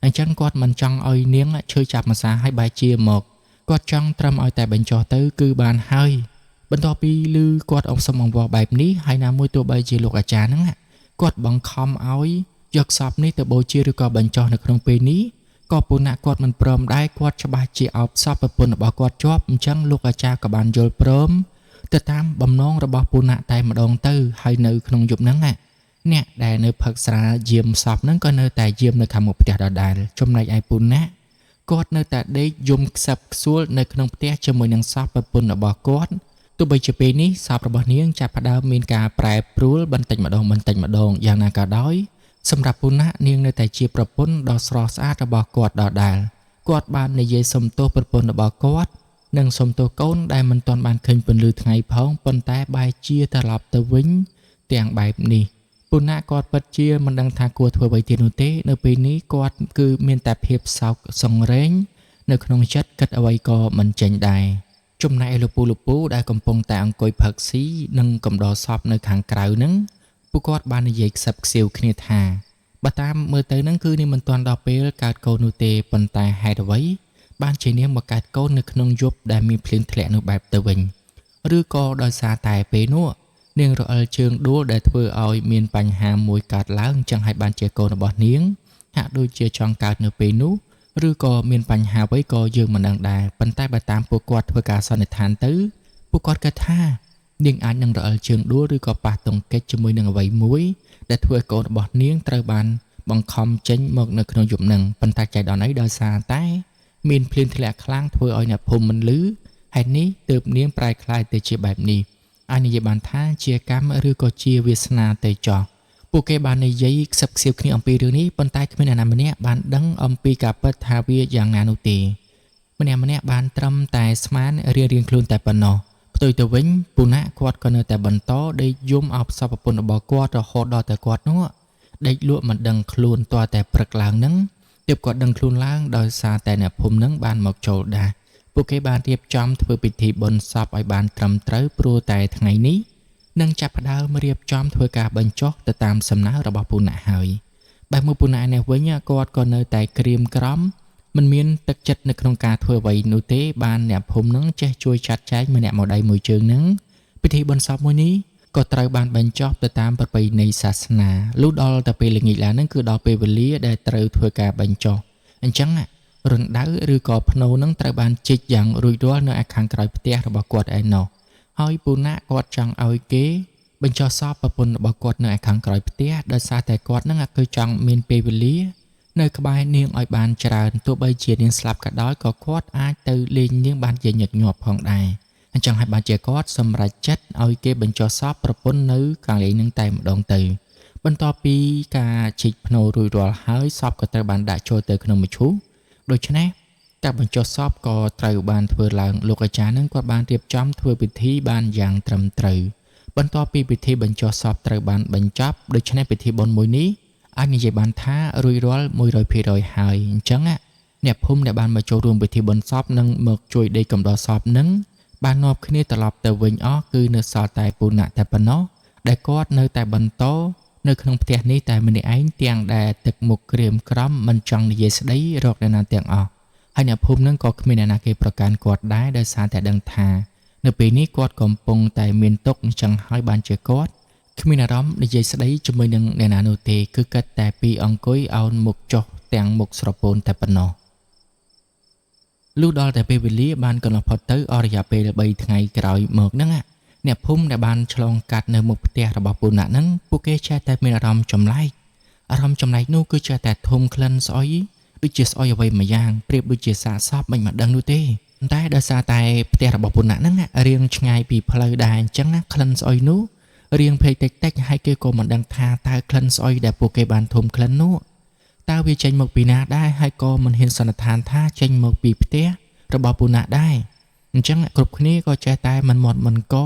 អញ្ចឹងគាត់មិនចង់ឲ្យនាងឈឺចាប់ម្សាឲ្យបែរជាមកគាត់ចង់ត្រឹមឲ្យតែបញ្ចុះទៅគឺបានហើយបន្ទាប់ពីឮគាត់អបសុំអង្វរបែបនេះហើយណាមួយទោះបីជាលោកអាចារ្យហ្នឹងគាត់បង្ខំឲ្យយកសពនេះទៅបូជាឬក៏បញ្ចុះនៅក្នុងពេលនេះក៏ពូណាគាត់មិនព្រមដែរគាត់ច្បាស់ជាអោបសពប្រពន្ធរបស់គាត់ជាប់អញ្ចឹងលោកអាចារ្យក៏បានយល់ព្រមទៅតាមបំណងរបស់ពូណាតែម្ដងទៅហើយនៅក្នុងយប់ហ្នឹងអ្នកដែលនៅផឹកស្រាយាមសពហ្នឹងក៏នៅតែយាមនៅខាងមុខផ្ទះដដែលចំណែកឯពូណាគាត់នៅតែដេកយំខ្សឹបខ្សួលនៅក្នុងផ្ទះជាមួយនឹងសពប្រពន្ធរបស់គាត់ទោះបីជាពេលនេះសពរបស់នាងចាប់ផ្ដើមមានការប្រែប្រួលបន្តិចម្ដងយ៉ាងណាក៏ដោយសម្រាប់ពូណានាងនៅតែជាប្រពន្ធដ៏ស្រស់ស្អាតរបស់គាត់ដដែលគាត់បាននិយាយសុំទោសប្រពន្ធរបស់គាត់និងសុំទោសកូនដែលមិនទាន់បានឃើញពន្លឺថ្ងៃផងប៉ុន្តែបែរជាត្រឡប់ទៅវិញទាំងបែបនេះពូណាគាត់ពិតជាមិនដឹងថាគួរធ្វើអ្វីទៀតនោះទេនៅពេលនេះគាត់គឺមានតែភាពសោកសង្រេងនៅក្នុងចិត្តគិតអ្វីក៏មិនចេញដែរចំណែកឯលោកពូដែលកំពុងតែអង្គុយផឹកស៊ីនិងកំដរសពនៅខាងក្រៅហ្នឹងពួកគាត់បាននិយាយខ្សឹបខ្សៀវគ្នាថាបើតាមមើលទៅហ្នឹងគឺនាងមិនទាន់ដល់ពេលកើតកូននោះទេប៉ុន្តែហេតុអ្វីបានជានាងមកកើតកូននៅក្នុងយប់ដែលមានភ្លៀងធ្លាក់នោះបែបទៅវិញឬក៏ដោយសារតែពេលនោះនាងរអិលជើងដួលដែលធ្វើឲ្យមានបញ្ហាមួយកើតឡើងចឹងហើយបានជាកូនរបស់នាងហាក់ដូចជាចង់កើតនៅពេលនោះឬក៏មានបញ្ហាអ្វីក៏យើងមិនដឹងដែរប៉ុន្តែបើតាមពួកគាត់ធ្វើការសន្និដ្ឋានទៅពួកគាត់គិតថានាងអាចនឹងរអិលជើងដួលឬក៏ប៉ះទង្គិចជាមួយនឹងអ្វីមួយដែលធ្វើឲ្យកូនរបស់នាងត្រូវបានបង្ខំចេញមកនៅក្នុងយប់នឹងប៉ុន្តែចៃដន្យអីដោយសារតែមានភ្លៀងធ្លាក់ខ្លាំងធ្វើឲ្យអ្នកភូមិមិនឮហេតុនេះទើបនាងប្រែក្លាយទៅជាបែបនេះអាចនិយាយបានថាជាកម្មឬក៏ជាវាសនាទៅចោះពួកគេបាននិយាយខ្សឹបខ្សៀវគ្នាអំពីរឿងនេះប៉ុន្តែគ្មានអ្នកណាម្នាក់បានដឹងអំពីការពិតថាវាយ៉ាងណានោះទេម្នាក់បានត្រឹមតែស្មានរៀងខ្លួនតែប៉ុណ្ណោះផ្ទុយទៅវិញពូណាគាត់ក៏នៅតែបន្តដេកយំអោបសពប្រពន្ធរបស់គាត់រហូតដល់តែគាត់នោះដេកលក់មិនដឹងខ្លួនទាល់តែព្រឹកឡើងហ្នឹងទើបគាត់ដឹងខ្លួនឡើងដោយសារតែអ្នកភូមិហ្នឹងបានមកចូលដាស់ពួកគេបានរៀបចំធ្វើពិធីបុណ្យសពឲ្យបានត្រឹមត្រូវព្រោះតែថ្ងៃនេះនឹងចាប់ផ្ដើមរៀបចំធ្វើការបញ្ចុះទៅតាមសំណើរបស់ពូណាហើយបែបមួយពូណានេះវិញគាត់ក៏នៅតែក្រៀមក្រំមិនមានទឹកចិត្តនៅក្នុងការធ្វើអ្វីនោះទេបានអ្នកភូមិនឹងចេះជួយចាត់ចែងម្នាក់មកដៃមួយជើងនឹងពិធីបុណ្យសពមួយនេះ ក៏ត្រូវបានបញ្ចប់ទៅតាមប្រពៃណីសាសនាលុះដល់ទៅពេលល្ងាចឡើងហ្នឹងគឺដល់ពេលវេលាដែលត្រូវធ្វើការបញ្ចុះអញ្ចឹងរណ្ដៅឬក៏ភ្នោនឹងត្រូវបានជីកយ៉ាងរួចរាល់នៅខាងក្រោយផ្ទះរបស់គាត់ឯណោះហើយពូណាគាត់ចង់ឲ្យគេបញ្ចុះសពប្រពន្ធរបស់គាត់នៅខាងក្រោយផ្ទះដោយសារតែគាត់នឹងគឺចង់មានពេលវេលានៅក្បែរនាងឲ្យបានច្រើនទោះបីជានាងស្លាប់ក៏ដោយក៏គាត់អាចទៅលេងនាងបានជាញឹកញាប់ផងដែរអញ្ចឹងហើយបានជាគាត់សម្រេចចិត្តឲ្យគេបញ្ចុះសពប្រពន្ធនៅខាងលេងនឹងតែម្ដងទៅបន្ទាប់ពីការជីកភ្នោរួចរាល់ហើយសពក៏ត្រូវបានដាក់ចូលទៅក្នុងមឈូសដូច្នេះការបញ្ចុះសពក៏ត្រូវបានធ្វើឡើងលោកអាចារ្យនឹងគាត់បានរៀបចំធ្វើពិធីបានយ៉ាងត្រឹមត្រូវបន្ទាប់ពីពិធីបញ្ចុះសពត្រូវបានបញ្ចប់ដូច្នេះពិធីបុណ្យមួយនេះអាចនិយាយបានថារួចរាល់ 100% ហើយអញ្ចឹងអ្នកភូមិដែលបានមកចូលរួមពិធីបុណ្យសពនិងមកជួយដេកកំដរសពនឹងបាននាំគ្នាត្រឡប់ទៅវិញអស់គឺនៅសល់តែពូណៈតែប៉ុណ្ណោះដែលគាត់នៅតែបន្តនៅក្នុងផ្ទះនេះតែម្នាក់ឯងទាំងដែលទឹកមុខក្រៀមក្រំមិនចង់និយាយស្ដីរកអ្នកណាទាំងអស់ហើយអ្នកភូមិនឹងក៏គ្មានអ្នកណាគេប្រកាន់គាត់ដែរដោយសារតែដឹងថានៅពេលនេះគាត់កំពុងតែមានទុក្ខអញ្ចឹងហើយបានជាគាត់គ្មានអារម្មណ៍និយាយស្ដីជាមួយនឹងអ្នកណានោះទេគឺគិតតែពីអង្គុយអោនមុខចុះទាំងមុខស្រពោនតែប៉ុណ្ណោះលុះដល់តែពេលវេលាបានកន្លងផុតទៅអស់រយៈពេល3ថ្ងៃក្រោយមកហ្នឹងអ្នកភូមិដែលបានឆ្លងកាត់នៅមុខផ្ទះរបស់ពូណាហ្នឹងពួកគេចេះតែមានអារម្មណ៍ចម្លែកនោះគឺចេះតែធំក្លិនស្អុយដូចជាស្អុយអ្វីមួយយ៉ាងប្រៀបដូចជាសាកសពមិនដឹងនោះទេតែដោយសារតែផ្ទះរបស់ពូណាហ្នឹងរៀងឆ្ងាយពីផ្លូវដែរអញ្ចឹងក្លិនស្អុយនោះរៀងភ័យតិចហើយគេក៏មិនដឹងថាតើក្លិនស្អុយដែលពួកគេបានធំក្លិននោះតើវាចេញមកពីណាដែរហើយក៏មិនហ៊ានសន្និដ្ឋានថាចេញមកពីផ្ទះរបស់ពូណាដែរអញ្ចឹងគ្រប់គ្នាក៏ចេះតែមិនមាត់មិនក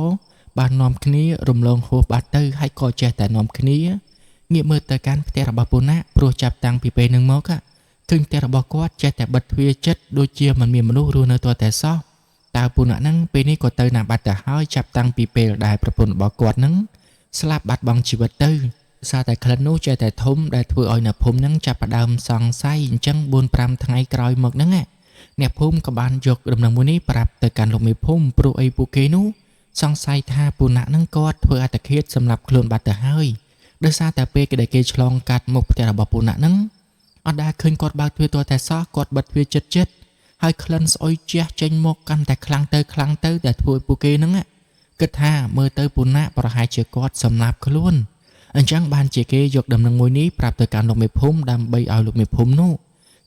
បាននាំគ្នារំលងហួសបាត់ទៅហើយក៏ចេះតែនាំគ្នាងាកមើលទៅកាន់ផ្ទះរបស់ពូណាព្រោះចាប់តាំងពីពេលនឹងមកឃើញផ្ទះរបស់គាត់ចេះតែបិទទ្វារជិតដូចជាមិនមានមនុស្សរស់នៅទាល់តែសោះតើពូណាហ្នឹងពេលនេះក៏ទៅណាបាត់ទៅហើយចាប់តាំងពីពេលដែលប្រពន្ធរបស់គាត់ហ្នឹងស្លាប់បាត់បង់ជីវិតទៅសារតែក្លិននោះចេះតែធំដែលធ្វើឲ្យអ្នកភូមិហ្នឹងចាប់ផ្ដើមសង្ស័យអញ្ចឹង 4-5 ថ្ងៃក្រោយមកហ្នឹងអ្នកភូមិក៏បានយកដំណឹងមួយនេះប្រាប់ទៅកាន់លោកមេភូមិព្រោះអីពួកគេនោះសង្ស័យថាពូណាហ្នឹងគាត់ធ្វើអត្តឃាតសម្រាប់ខ្លួនបាត់ទៅហើយដោយសារតែពេលដែលគេឆ្លងកាត់មុខផ្ទះរបស់ពូណាហ្នឹងអត់ដែលឃើញគាត់បើកទ្វារទាល់តែសោះគាត់បិទទ្វារជិតហើយក្លិនស្អុយជះចេញមកកាន់តែខ្លាំងទៅដែលធ្វើឲ្យពួកគេហ្នឹងគិតថាមើលទៅពូណាប្រហែលជាគាត់សម្លាប់ខ្លួនអញ្ចឹងបានជាគេយកដំណឹងមួយនេះប្រាប់ទៅកាន់លោកមេភូមិដើម្បីឲ្យលោកមេភូមិនោះ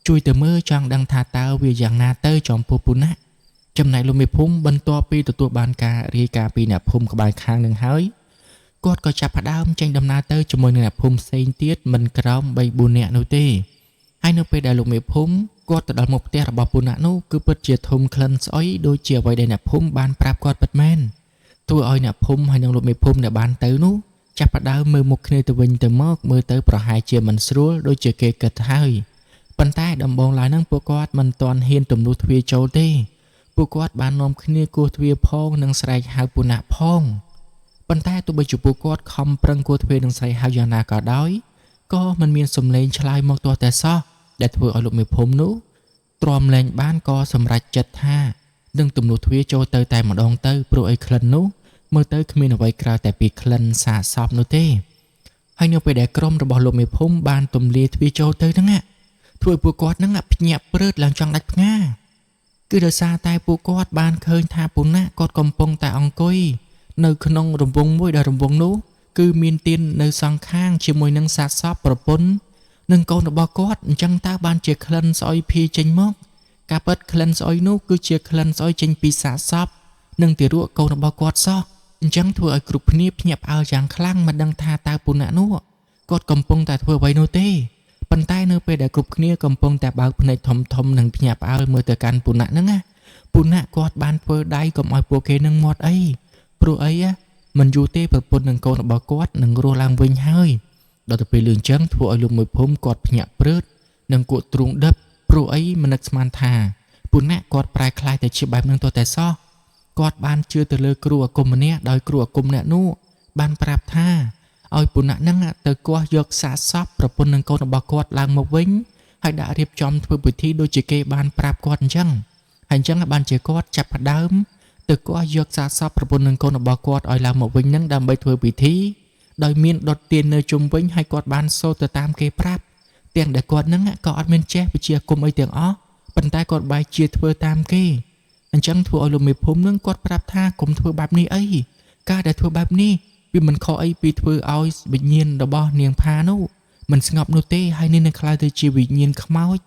ជួយទៅមើលចង់ដឹងថាតើវាយ៉ាងណាទៅចំពោះពូណាចំណែកលោកមេភូមិបន្ទាប់ពីទទួលបានការរាយការណ៍ពីអ្នកភូមិក្បែរខាងនឹងហើយគាត់ក៏ចាប់ផ្ដើមចេញដំណើរទៅជាមួយនឹងអ្នកភូមិផ្សេងទៀតមិនក្រោម 3-4 នាក់នោះទេហើយនៅពេលដែលលោកមេភូមិគាត់ទៅដល់មុខផ្ទះរបស់ពូណានោះគឺពិតជាធំក្លិនស្អុយដូចជាអ្វីដែលអ្នកភូមិបានប្រាប់គាត់ពិតមែនធ្វើឲ្យអ្នកភូមិហើយនឹងលោកមេភូមិដែលបានទៅនោះចាប់ផ្ដើមមើលមុខគ្នាទៅវិញទៅមកមើលទៅប្រហែលជាមិនស្រួលដូចជាគេគិតហើយប៉ុន្តែដំបូងឡើយហ្នឹងពួកគាត់មិនទាន់ហ៊ានទំនួសទ្វារចូលទេពួកគាត់បាននាំគ្នាគោះទ្វារផងនិងស្រែកហៅពូណាផងប៉ុន្តែទោះបីជាពួកគាត់ខំប្រឹងគោះទ្វារនិងស្រែកហៅយ៉ាងណាក៏ដោយក៏មិនមានសំឡេងឆ្លើយមកទាល់តែសោះដែលធ្វើឲ្យលោកមេភូមិនោះទ្រាំលែងបានក៏សម្រេចចិត្តថានឹងទំនួសទ្វារចូលទៅតែម្ដងទៅព្រោះអីក្លិននោះមើលទៅគ្មានអ្វីក្រៅតែពីក្លិនសាកសពនោះទេហើយនៅពេលដែលក្រុមរបស់លោកមេភូមិបានទម្លាយទ្វារចូលទៅហ្នឹងធ្វើឲ្យពួកគាត់ហ្នឹងភ្ញាក់ព្រឺតឡើងចង់ដាច់ផ្ងាគឺដោយសារតែពួកគាត់បានឃើញថាពូណាគាត់កំពុងតែអង្គុយនៅក្នុងរង្វង់មួយដែលរង្វង់នោះគឺមានទៀននៅសងខាងជាមួយនឹងសាកសពប្រពន្ធនិងកូនរបស់គាត់អញ្ចឹងតើបានជាក្លិនស្អុយភាយចេញមកការពិតក្លិនស្អុយនោះគឺជាក្លិនស្អុយចេញពីសាកសពនិងទារកកូនរបស់គាត់សោះអញ្ចឹងធ្វើឲ្យគ្រប់គ្នាភ្ញាក់ផ្អើលយ៉ាងខ្លាំងមិនដឹងថាតើពូណានោះគាត់កំពុងតែធ្វើអ្វីនោះទេប៉ុន្តែនៅពេលដែលគ្រប់គ្នាកំពុងតែបើកភ្នែកធំនិងភ្ញាក់ផ្អើលមើលទៅកាន់ពូណាហ្នឹងពូណាគាត់បានធ្វើដៃកុំឲ្យពួកគេនឹងមាត់អីព្រោះអីមិនយូរទេប្រពន្ធនិងកូនរបស់គាត់នឹងរស់ឡើងវិញហើយដល់ទៅពេលលឿនចឹងធ្វើឲ្យលោកមួយភូមិគាត់ភ្ញាក់ព្រឺតនិងគក់ទ្រូងដិបព្រោះអីមិននឹកស្មានថាពូណាគាត់ប្រែក្លាយទៅជាបែបហ្នឹងតែសោះគាត់បានជឿទៅលើគ្រូអាគមម្នាក់ដោយគ្រូអាគមម្នាក់នោះបានប្រាប់ថាឲ្យពូណាហ្នឹងទៅគាស់យកសាកសពប្រពន្ធនិងកូនរបស់គាត់ឡើងមកវិញហើយដាក់រៀបចំធ្វើពិធីដូចជាគេបានប្រាប់គាត់អញ្ចឹងហើយអញ្ចឹងបានជាគាត់ចាប់ផ្ដើម ទើបគាត់យកសាកសពប្រពន្ធនឹងកូនរបស់គាត់ឲ្យឡើងមកវិញនឹងដើម្បីធ្វើពិធីដោយមានដុតទៀននៅជុំវិញហើយគាត់បានសូត្រទៅតាមគេប្រាប់ទាំងដែលគាត់នឹងក៏អត់មានចេះវិជាគុំអីទាំងអស់ប៉ុន្តែគាត់បែរជាធ្វើតាមគេអញ្ចឹងធ្វើឲ្យលោកមេភូមិនឹងគាត់ប្រាប់ថាកុំធ្វើបែបនេះអីការដែលធ្វើបែបនេះវាមិនខុសអីពីធ្វើឲ្យវិញ្ញាណរបស់នាងផានោះមិនស្ងប់នោះទេហើយនឹងខ្លាយទៅជាវិញ្ញាណខ្មោច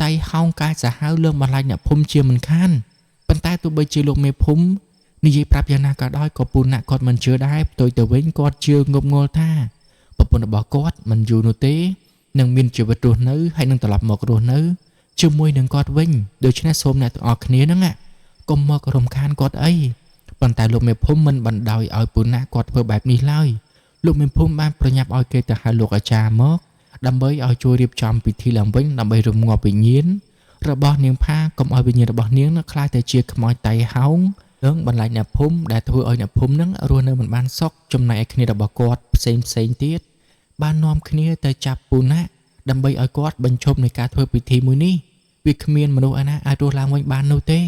តែហោងកាយសាហាវលើបន្លាចអ្នកភូមិជាមិនខានប៉ុន្តែទោះបីជាលោកមេភូមិនិយាយប្រាប់យ៉ាងណាក៏ដោយក៏ពូណាក់គាត់មិនជឿដែរផ្ទុយទៅវិញគាត់ជឿងប់ងល់ថាប្រពន្ធរបស់គាត់មិនយូរនោះទេនឹងមានជីវិតរស់នៅហើយនឹងត្រឡប់មករស់នៅជាមួយនឹងគាត់វិញដូច្នេះសូមអ្នកទាំងអស់គ្នាហ្នឹងកុំមករំខានគាត់អីប៉ុន្តែលោកមេភូមិមិនបណ្ដោយឲ្យពូណាក់គាត់ធ្វើបែបនេះឡើយលោកមេភូមិបានប្រញាប់ឲ្យគេទៅហៅលោកអាចារ្យមកដើម្បីឲ្យជួយរៀបចំពិធីឡើងវិញដើម្បីរំងាប់វិញ្ញាណរបស់នាងផាកុំឲ្យវិញ្ញាណរបស់នាងនឹងខ្លាចទៅជាខ្មោចតៃហោងនឹងបន្លាចអ្នកភូមិដែលធ្វើឲ្យអ្នកភូមិនឹងរស់នៅមិនបានសុខចំណែកឯគ្នារបស់គាត់ផ្សេងទៀតបាននាំគ្នាទៅចាប់ពូណាក់ដើម្បីឲ្យគាត់បញ្ឈប់នៃការធ្វើពិធីមួយនេះវាគ្មានមនុស្សឯណាអាចរស់ឡើងវិញបាននោះទេ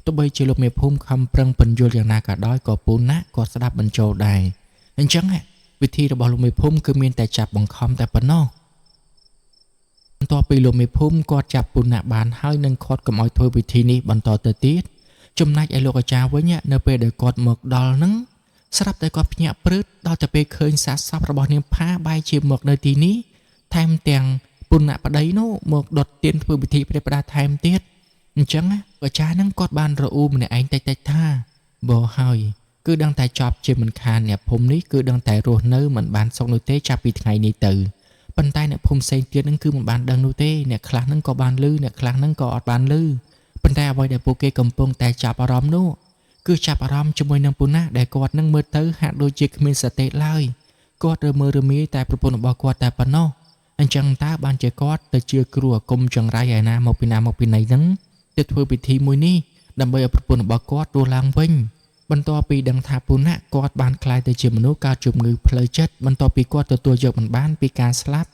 ទោះបីជាលោកមេភូមិខំប្រឹងពន្យល់យ៉ាងណាក៏ដោយក៏ពូណាក់គាត់ស្ដាប់បញ្ចូលដែរអញ្ចឹងវិធីរបស់លោកមេភូមិគឺមានតែចាប់បង្ខំតែប៉ុណ្ណោះបន្ទាប់ពីលោកមេភូមិគាត់ចាប់ពូណាក់បានហើយនឹងគាត់កុំឲ្យធ្វើពិធីនេះបន្តទៅទៀតចំណែកឯលោកអាចារ្យវិញនៅពេលដែលគាត់មកដល់ហ្នឹងស្រាប់តែគាត់ភ្ញាក់ព្រឹតដល់តែពេលឃើញសាកសពរបស់នាងផាបែរជាមកនៅទីនេះថែមទាំងពូណាក់ប្តីនោះមកដុតទៀនធ្វើពិធីព្រះប្រដាថែមទៀតអញ្ចឹងអាចារ្យហ្នឹងគាត់បានរអ៊ូម្នាក់ឯងតិចថាបើហើយគឺដឹងតែចប់ជាមិនខានអ្នកភូមិនេះគឺដឹងតែរស់នៅមិនបានសុខនោះទេចាប់ពីថ្ងៃនេះទៅប៉ុន្តែអ្នកភូមិផ្សេងទៀតហ្នឹងគឺមិនបានដឹងនោះទេអ្នកខ្លះហ្នឹងក៏បានឮអ្នកខ្លះហ្នឹងក៏អត់បានឮប៉ុន្តែអ្វីដែលពួកគេកំពុងតែចាប់អារម្មណ៍នោះគឺចាប់អារម្មណ៍ជាមួយនឹងពូណាក់ដែលគាត់នឹងមើលទៅហាក់ដូចជាគ្មានសតិឡើយគាត់រើមើលរមាយតែប្រពន្ធរបស់គាត់តែប៉ុណ្ណោះអញ្ចឹងតើបានជាគាត់ទៅជឿគ្រូអាគមចង្រៃឯណាមកពីណាមកពីណីហ្នឹងទៅធ្វើពិធីមួយនេះដើម្បីឲ្យប្រពន្ធរបស់គាត់រស់ឡើងវិញបន្ទាប់ពីដឹងថាពូណាក់គាត់បានក្លាយទៅជាមនុស្សកើតជំងឺផ្លូវចិត្តបន្ទាប់ពីគាត់ទទួលយកមិនបានពីការស្លាប់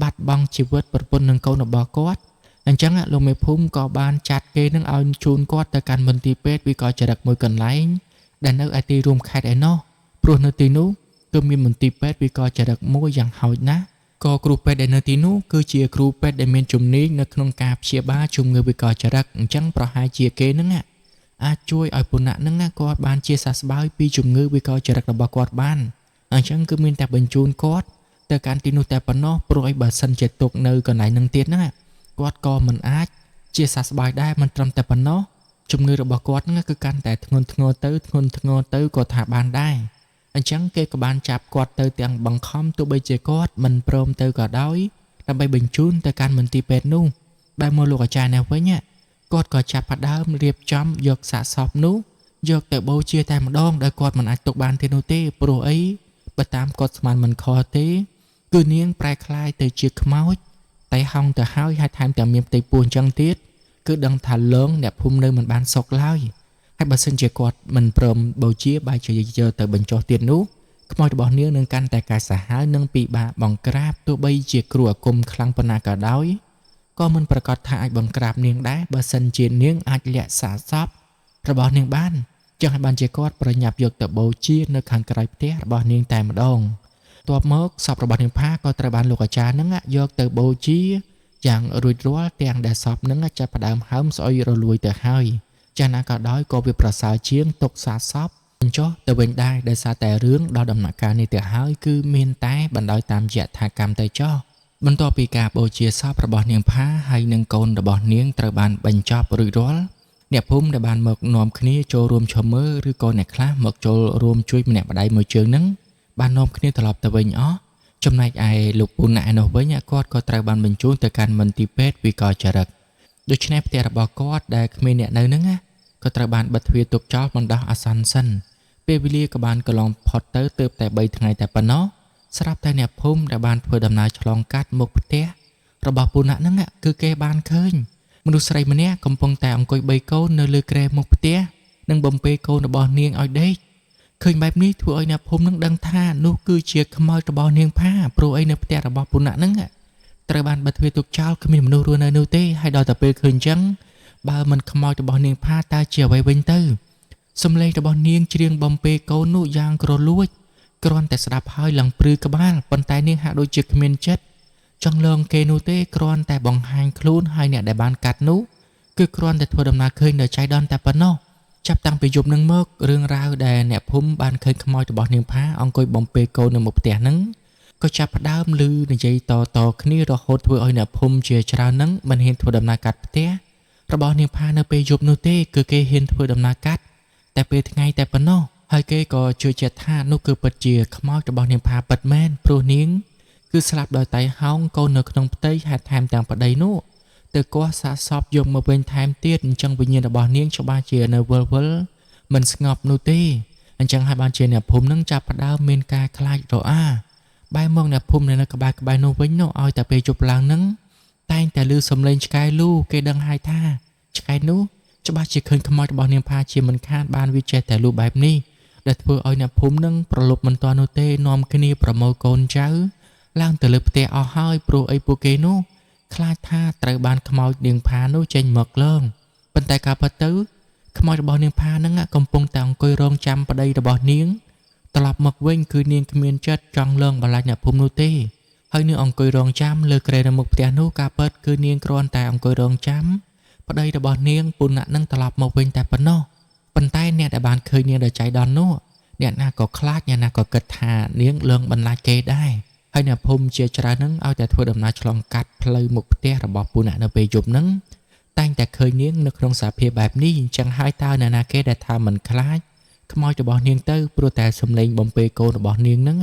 បាត់បង់ជីវិតប្រពន្ធនិងកូនរបស់គាត់អញ្ចឹងលោកមេភូមិក៏បានចាត់គេនឹងឲ្យជូនគាត់ទៅកាន់មន្ទីរពេទ្យវិកលចរិតមួយកន្លែងដែលនៅឯទីរួមខេត្តឯណោះព្រោះនៅទីនោះគឺមានមន្ទីរពេទ្យវិកលចរិតមួយយ៉ាងហោចណាស់ក៏គ្រូពេទ្យដែលនៅទីនោះគឺជាគ្រូពេទ្យដែលមានជំនាញនៅក្នុងការព្យាបាលជំងឺវិកលចរិតអញ្ចឹងប្រហែលជាគេនឹងអាចជួយឲ្យពូណាក់នឹងគាត់បានជាសះស្បើយពីជំងឺវិកលចរិតរបស់គាត់បានអញ្ចឹងគឺមានតែបញ្ជូនគាត់ទៅកាន់ទីនោះតែប៉ុណ្ណោះព្រោះឲ្យបើសិនជាទុកនៅកន្លែងនឹងទៀតហ្នឹងគាត់ក៏មិនអាចជាសះស្បើយដែរមិនត្រឹមតែប៉ុណ្ណោះជំងឺរបស់គាត់ហ្នឹងគឺកាន់តែធ្ងន់ធ្ងរទៅក៏ថាបានដែរអញ្ចឹងគេក៏បានចាប់គាត់ទៅទាំងបង្ខំទោះបីជាគាត់មិនព្រមទៅក៏ដោយដើម្បីបញ្ជូនទៅកាន់មន្ទីរពេទ្យនោះដែលមកលោកអាចារ្យនេះវិញគាត់ក៏ចាប់ផ្ដើមរៀបចំយកសាកសពនោះយកទៅបូជាតែម្ដងដែលគាត់មិនអាចទុកបានទេនោះទេព្រោះអីបើតាមគាត់ស្មានមិនខុសទេគឺនាងប្រែក្លាយទៅជាខ្មោចតែហោងទៅហើយថែមទាំងមានផ្ទៃពោះអញ្ចឹងទៀតគឺដឹងថាលងអ្នកភូមិនៅមិនបានសុខឡើយហើយបើសិនជាគាត់មិនព្រមបូជាបែរជាយកទៅបញ្ចុះទៀតនោះខ្មោចរបស់នាងនឹងកាន់តែកាចសាហាវនិងពិបាកបង្ក្រាបទោះបីជាគ្រូអាគមខ្លាំងប៉ុណ្ណាក៏ដោយក៏មិនប្រកាសថាអាចបង្ក្រាបនាងដែរបើសិនជានាងអាចលាក់សាកសពរបស់នាងបានចឹងឲ្យបានជាគាត់ប្រញាប់យកទៅបូជានៅខាងក្រោយផ្ទះរបស់នាងតែម្ដងបន្ទាប់មកសពរបស់នាងផាក៏ត្រូវបានលោកអាចារ្យនឹងយកទៅបូជាយ៉ាងរួចរាល់ទាំងដែលសពនឹងចាប់ផ្ដើមហើមស្អុយរលួយទៅហើយចាណាក៏ដោយក៏វាប្រសើរជាងទុកសាកសពបញ្ចុះទៅវិញដែរដោយសារតែរឿងដល់ដំណាក់កាលនេះទៅហើយគឺមានតែបណ្ដោយតាមយថាកម្មទៅចុះបន្ទាប់ពីការបូជាសពរបស់នាងផាហើយនឹងកូនរបស់នាងត្រូវបានបញ្ចប់រួចរាល់អ្នកភូមិដែលបានមកនាំគ្នាចូលរួមឈមើលឬក៏អ្នកខ្លះមកចូលរួមជួយម្នាក់ម្ដាយមួយជើងហ្នឹងបាននាំគ្នាត្រឡប់ទៅវិញអស់ចំណែកឯលោកពូណាក់ឯនោះវិញគាត់ក៏ត្រូវបានបញ្ជូនទៅកាន់មន្ទីរពេទ្យវិកលចរិតដូច្នេះផ្ទះរបស់គាត់ដែលគ្មានអ្នកនៅហ្នឹងក៏ត្រូវបានបិទទ្វារទុកចោលបណ្ដោះអាសន្នសិនពេលវេលាក៏បានកន្លងផុតទៅទើបតែ3ថ្ងៃតែប៉ុណ្ណោះស្រាប់តែអ្នកភូមិដែលបានធ្វើដំណើរឆ្លងកាត់មុខផ្ទះរបស់ពូណាក់ហ្នឹងគឺគេបានឃើញមនុស្សស្រីម្នាក់កំពុងតែអង្គុយ3កូននៅលើគ្រែមុខផ្ទះនិងបំពេកូនរបស់នាងឲ្យដេកឃើញបែបនេះធ្វើឲ្យអ្នកភូមិនឹងដឹងថានោះគឺជាខ្មោចរបស់នាងផាព្រោះអីនៅផ្ទះរបស់ពូណាក់ហ្នឹងត្រូវបានបិទទ្វារទុកចោលគ្មានមនុស្សរស់នៅនោះទេហើយដល់តែពេលឃើញអញ្ចឹងបើមិនខ្មោចរបស់នាងផាតើជាអ្វីវិញទៅ សំឡេងរបស់នាងច្រៀងបំពេកូននោះយ៉ាងក្រលួចគ្រាន់តែស្ដាប់ហើយឡើងព្រឺក្បាលប៉ុន្តែនាងហាក់ដូចជាគ្មានចិត្តចង់លងគេនោះទេគ្រាន់តែបង្ហាញខ្លួនហើយអ្នកដែលបានកាត់នោះគឺគ្រាន់តែធ្វើដំណើរឃើញដល់ចៃដន្យតែប៉ុណ្ណោះចាប់តាំងពីយប់នឹងមករឿងរ៉ាវដែលអ្នកភូមិបានឃើញខ្មោចរបស់នាងផាអង្គុយបំពេកូននៅមុខផ្ទះហ្នឹងក៏ចាប់ផ្ដើមឮនិយាយតគ្នារហូតធ្វើឲ្យអ្នកភូមិជាច្រើនហ្នឹងមិនហ៊ានធ្វើដំណើរកាត់ផ្ទះរបស់នាងផានៅពេលយប់នោះទេគឺគេហ៊ានធ្វើដំណើរកាត់តែពេលថ្ងៃតែប៉ុណ្ណោះហើយគេក៏ជឿជាក់ថានោះគឺពិតជាខ្មោចរបស់នាងផាពិតមែនព្រោះនាងគឺស្លាប់ដោយតៃហោងកូននៅក្នុងផ្ទៃហេតុថែមទាំងប្តីនោះទៅគាស់សាកសពយកមកវិញថែមទៀតអញ្ចឹងវិញ្ញាណរបស់នាងច្បាស់ជានៅវិលមិនស្ងប់នោះទេអញ្ចឹងហើយបានជាអ្នកភូមិនឹងចាប់ផ្ដើមមានការខ្លាចរអាបែរមកអ្នកភូមិនៅក្បែរនោះវិញនោះឲ្យតែពេលជប់ឡើងនឹងតែងតែឮសំឡេងឆ្កែលូគេដឹងហើយថាឆ្កែនោះច្បាស់ជាឃើញខ្មោចរបស់នាងផាជាមិនខានបានវាចេះតែលូបែបនេះដែលធ្វើឲ្យអ្នកភូមិនឹងប្រលប់មិនទាន់នោះទេនាំគ្នាប្រមូលកូនចៅឡើងទៅលើផ្ទះអស់ហើយព្រោះអីពួកគេនោះខ្លាចថាត្រូវបានខ្មោចនាងផានោះចេញមកលើងប៉ុន្តែការពិតទៅខ្មោចរបស់នាងផានឹងកំពុងតែអង្គុយរងចាំប្តីរបស់នាងត្រឡប់មកវិញគឺនាងគ្មានចិត្តចង់លើងបន្លាចអ្នកភូមិនោះទេហើយនាងអង្គុយរងចាំលើគ្រែនៅមុខផ្ទះនោះការពិតគឺនាងគ្រាន់តែអង្គុយរងចាំប្តីរបស់នាងពុនណៈនឹងត្រឡប់មកវិញតែប៉ុណ្ណោះប៉ុន្តែអ្នកដែលបានឃើញនាងដោយចៃដន្យនោះអ្នកណាក៏ខ្លាចអ្នកណាក៏គិតថានាងលើងបន្លាចគេដែរហើយអ្នកភូមិជាច្រើននឹងឲ្យតែធ្វើដំណើរឆ្លងកាត់ផ្លូវមុខផ្ទះរបស់ពុនណៈនៅពេលយប់នឹងតែងតែឃើញនាងនៅក្នុងសភាពបែបនេះអញ្ចឹងហើយតើអ្នកណាគេដែលថាមិនខ្លាចខ្មោចរបស់នាងទៅព្រោះតែសំឡេងបំពេកូនរបស់នាងនឹង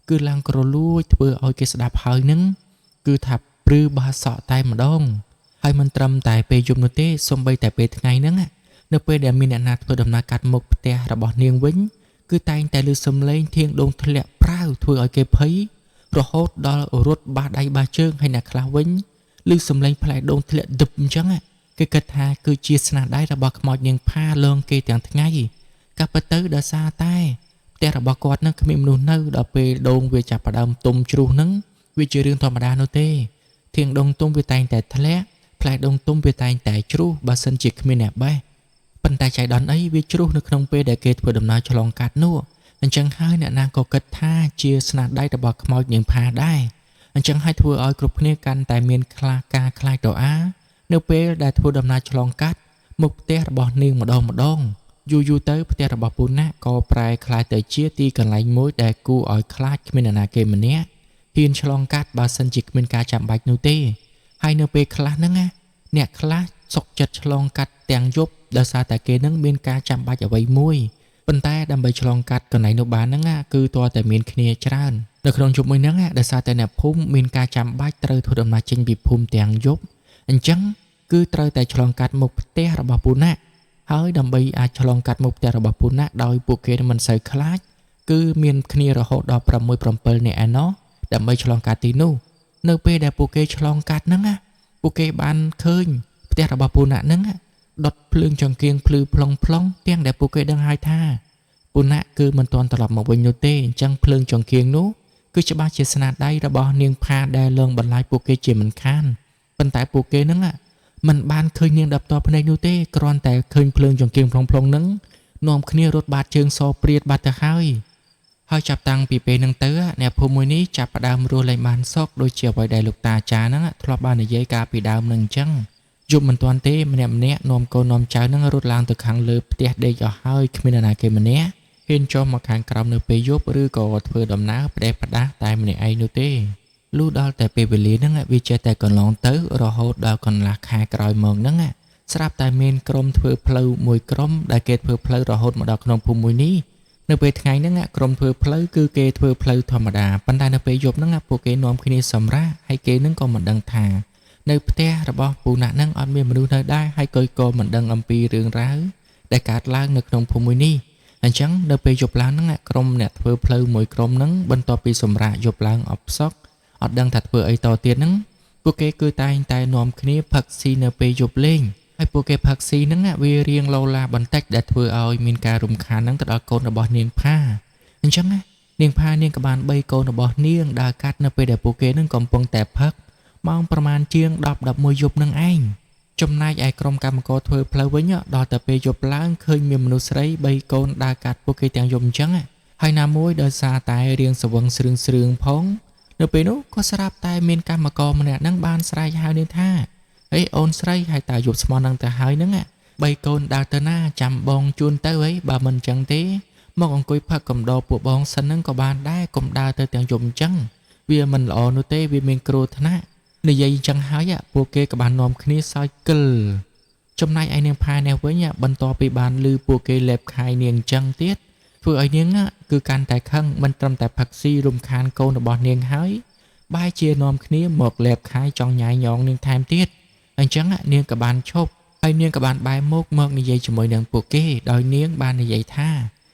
គឺឡើងក្រលួចធ្វើឲ្យគេស្ដាប់ហើយនឹងគឺថាព្រឺបាសក់តែម្ដងហើយមិនត្រឹមតែពេលយប់នោះទេសូម្បីតែពេលថ្ងៃហ្នឹងនៅពេលដែលមានអ្នកណាធ្វើដំណើរកាត់មុខផ្ទះរបស់នាងវិញគឺតែងតែឮសំឡេងធៀងដងធ្លាក់ប្រាវធ្វើឲ្យគេភ័យរហូតដល់រត់បាដៃបាជើងហើយអ្នកខ្លះវិញឮសំឡេងផ្លែដងធ្លាក់ដឹបអញ្ចឹងគេគិតថាគឺជាស្នាដៃរបស់ខ្មោចនាងផាលងគេទាំងថ្ងៃក៏ប៉ុន្តែដោយសារតែផ្ទះរបស់គាត់នឹងគ្មានមនុស្សនៅដល់ពេលដងវាចាប់ផ្ដើមទុំជ្រុះនឹងវាជារឿងធម្មតានោះទេធៀងដងទុំវាតែងតែធ្លាក់ផ្លែដងទុំវាតែងតែជ្រុះបើសិនជាគ្មានអ្នកបេះប៉ុន្តែចៃដន្យអីវាជ្រុះនៅក្នុងពេលដែលគេធ្វើដំណើរឆ្លងកាត់នោះអញ្ចឹងហើយអ្នកណាក៏គិតថាជាស្នាដៃរបស់ខ្មោចនាងផាដែរអញ្ចឹងហើយធ្វើឲ្យគ្រប់គ្នាកាន់តែមានការខ្លាចរអានៅពេលដែលធ្វើដំណើរឆ្លងកាត់មុខផ្ទះរបស់នាងម្ដងយូរទៅផ្ទះរបស់ពូណាក៏ប្រែក្លាយទៅជាទីកន្លែងមួយដែលគួរឲ្យខ្លាចគ្មានអ្នកណាគេម្នាក់ហ៊ានឆ្លងកាត់បើសិនជាគ្មានការចាំបាច់នោះទេហើយនៅពេលខ្លះហ្នឹងអ្នកខ្លះសុកចិត្តឆ្លងកាត់ទាំងយប់ដោយសារតែគេនឹងមានការចាំបាច់អ្វីមួយប៉ុន្តែដើម្បីឆ្លងកាត់កន្លែងនោះបានហ្នឹងគឺតើតែមានគ្នាច្រើននៅក្នុងយប់មួយហ្នឹងដោយសារតែអ្នកភូមិមានការចាំបាច់ត្រូវធ្វើដំណើរចេញពីភូមិទាំងយប់អញ្ចឹងគឺត្រូវតែឆ្លងកាត់មុខផ្ទះរបស់ពូណាហើយដើម្បីអាចឆ្លងកាត់មុខផ្ទះរបស់ពូណាដោយពួកគេមិនសូវខ្លាចគឺមានគ្នារហូតដល់6-7នាក់ឯណោះដើម្បីឆ្លងកាត់ទីនោះនៅពេលដែលពួកគេឆ្លងកាត់ហ្នឹងពួកគេបានឃើញផ្ទះរបស់ពូណាហ្នឹងដុតភ្លើងចង្កៀងភ្លឺផ្លុងទាំងដែលពួកគេដឹងហើយថាពូណាគឺមិនទាន់ត្រឡប់មកវិញនោះទេអញ្ចឹងភ្លើងចង្កៀងនោះគឺច្បាស់ជាស្នាដៃរបស់នាងផាដែលលងបន្លាយពួកគេជាមិនខានប៉ុន្តែពួកគេហ្នឹងមិនបានឃើញនាងដប់តភ្នែកនោះទេគ្រាន់តែឃើញភ្លើងចង្កៀងផ្លុងហ្នឹងនាំគ្នារត់បាតជើងសព្រាតបាត់ទៅហើយចាប់តាំងពីពេលហ្នឹងទៅអ្នកភូមិមួយនេះចាប់ផ្ដើមរស់លែងបានសុខដូចជាអ្វីដែលលោកតាចាហ្នឹងធ្លាប់បាននិយាយកាលពីដើមហ្នឹងអញ្ចឹងយប់មិនទាន់ទេម្នាក់នាំកូននាំចៅហ្នឹងរត់ឡើងទៅខាងលើផ្ទះដេកអស់ហើយគ្មាននរណាគេម្នាក់ហ៊ានចុះមកខាងក្រោមនៅពេលយប់ឬក៏ធ្វើដំណើរផ្ដេសផ្ដាសតែម្នាក់ឯងនោះទេលុះដល់តែពេលវេលាហ្នឹងវាចេះតែកន្លងទៅរហូតដល់កន្លះខែក្រោយមកហ្នឹងស្រាប់តែមានក្រុមធ្វើផ្លូវមួយក្រុមដែលគេធ្វើផ្លូវរហូតមកដល់ក្នុងភូមិមួយនេះនៅពេលថ្ងៃហ្នឹងក្រុមធ្វើផ្លូវគឺគេធ្វើផ្លូវធម្មតាប៉ុន្តែនៅពេលយប់ហ្នឹងពួកគេនាំគ្នាសម្រាកហើយគេហ្នឹងក៏មិនដឹងថានៅផ្ទះរបស់ពូណាក់ហ្នឹងអត់មានមនុស្សនៅដែរហើយក៏មិនដឹងអំពីរឿងរ៉ាវដែលកើតឡើងនៅក្នុងភូមិមួយនេះអញ្ចឹងនៅពេលយប់ឡើងហ្នឹងក្រុមអ្នកធ្វើផ្លូវមួយក្រុមហ្នឹងបន្ទាប់ពីសម្រាកយប់ឡើងអបសក់អត់ដឹងថាធ្វើអីតទៀតហ្នឹងពួកគេគឺតែងតែនាំគ្នាផឹកស៊ីនៅពេលយប់លេងហើយពួកគេផឹកស៊ីហ្នឹងវារៀងឡូឡាបន្តិចដែលធ្វើឲ្យមានការរំខានហ្នឹងទៅដល់កូនរបស់នាងផាអញ្ចឹងនាងផានាងក៏បាន3កូនរបស់នាងដើរកាត់នៅពេលដែលពួកគេហ្នឹងកំពុងតែផឹកម៉ោងប្រមាណជាង10-11យប់នឹងឯងច ចំណែកឯក្រុមកម្មករធ្វើផ្លូវវិញដល់តែពេលយប់ឡើងឃើញមានមនុស្សស្រី3កូនដើរកាត់ពួកគេទាំងយប់អញ្ចឹងហើយណាមួយដោយសារតែរៀងស្វឹងស្រឿងផងនៅពេលនោះក៏ស្រាប់តែមានកម្មករម្នាក់ហ្នឹងបានស្រែកហៅនាងថាអេអូនស្រីហើយតើយប់ស្មោះហ្នឹងទៅហើយហ្នឹង3កូនដើរទៅណាចាំបងជូនទៅបើមិនអញ្ចឹងទេមកអង្គុយផឹកកំដរពួកបងសិនហ្នឹងក៏បានដែរកុំដើរទៅទាំងយប់អញ្ចឹងវាមិនល្អនោះទេវាមានគ្រោះថ្នាក់និយាយអញ្ចឹងហើយពួកគេក៏បាននាំគ្នាសើចកិលចំណែកឯនាងផានេះវិញបន្ទាប់ពីបានឮពួកគេលេបខាយនាងអញ្ចឹងទៀតធ្វើឲ្យនាងគឺកាន់តែខឹងមិនត្រឹមតែផឹកស៊ីរំខានកូនរបស់នាងហើយបែរជានាំគ្នាមកលេបខាយចង់ញ៉ាយញងនាងថែមទៀតអញ្ចឹងនាងក៏បានឈប់ហើយនាងក៏បានបែរមុខមកនិយាយជាមួយនឹងពួកគេដោយនាងបាននិយាយថា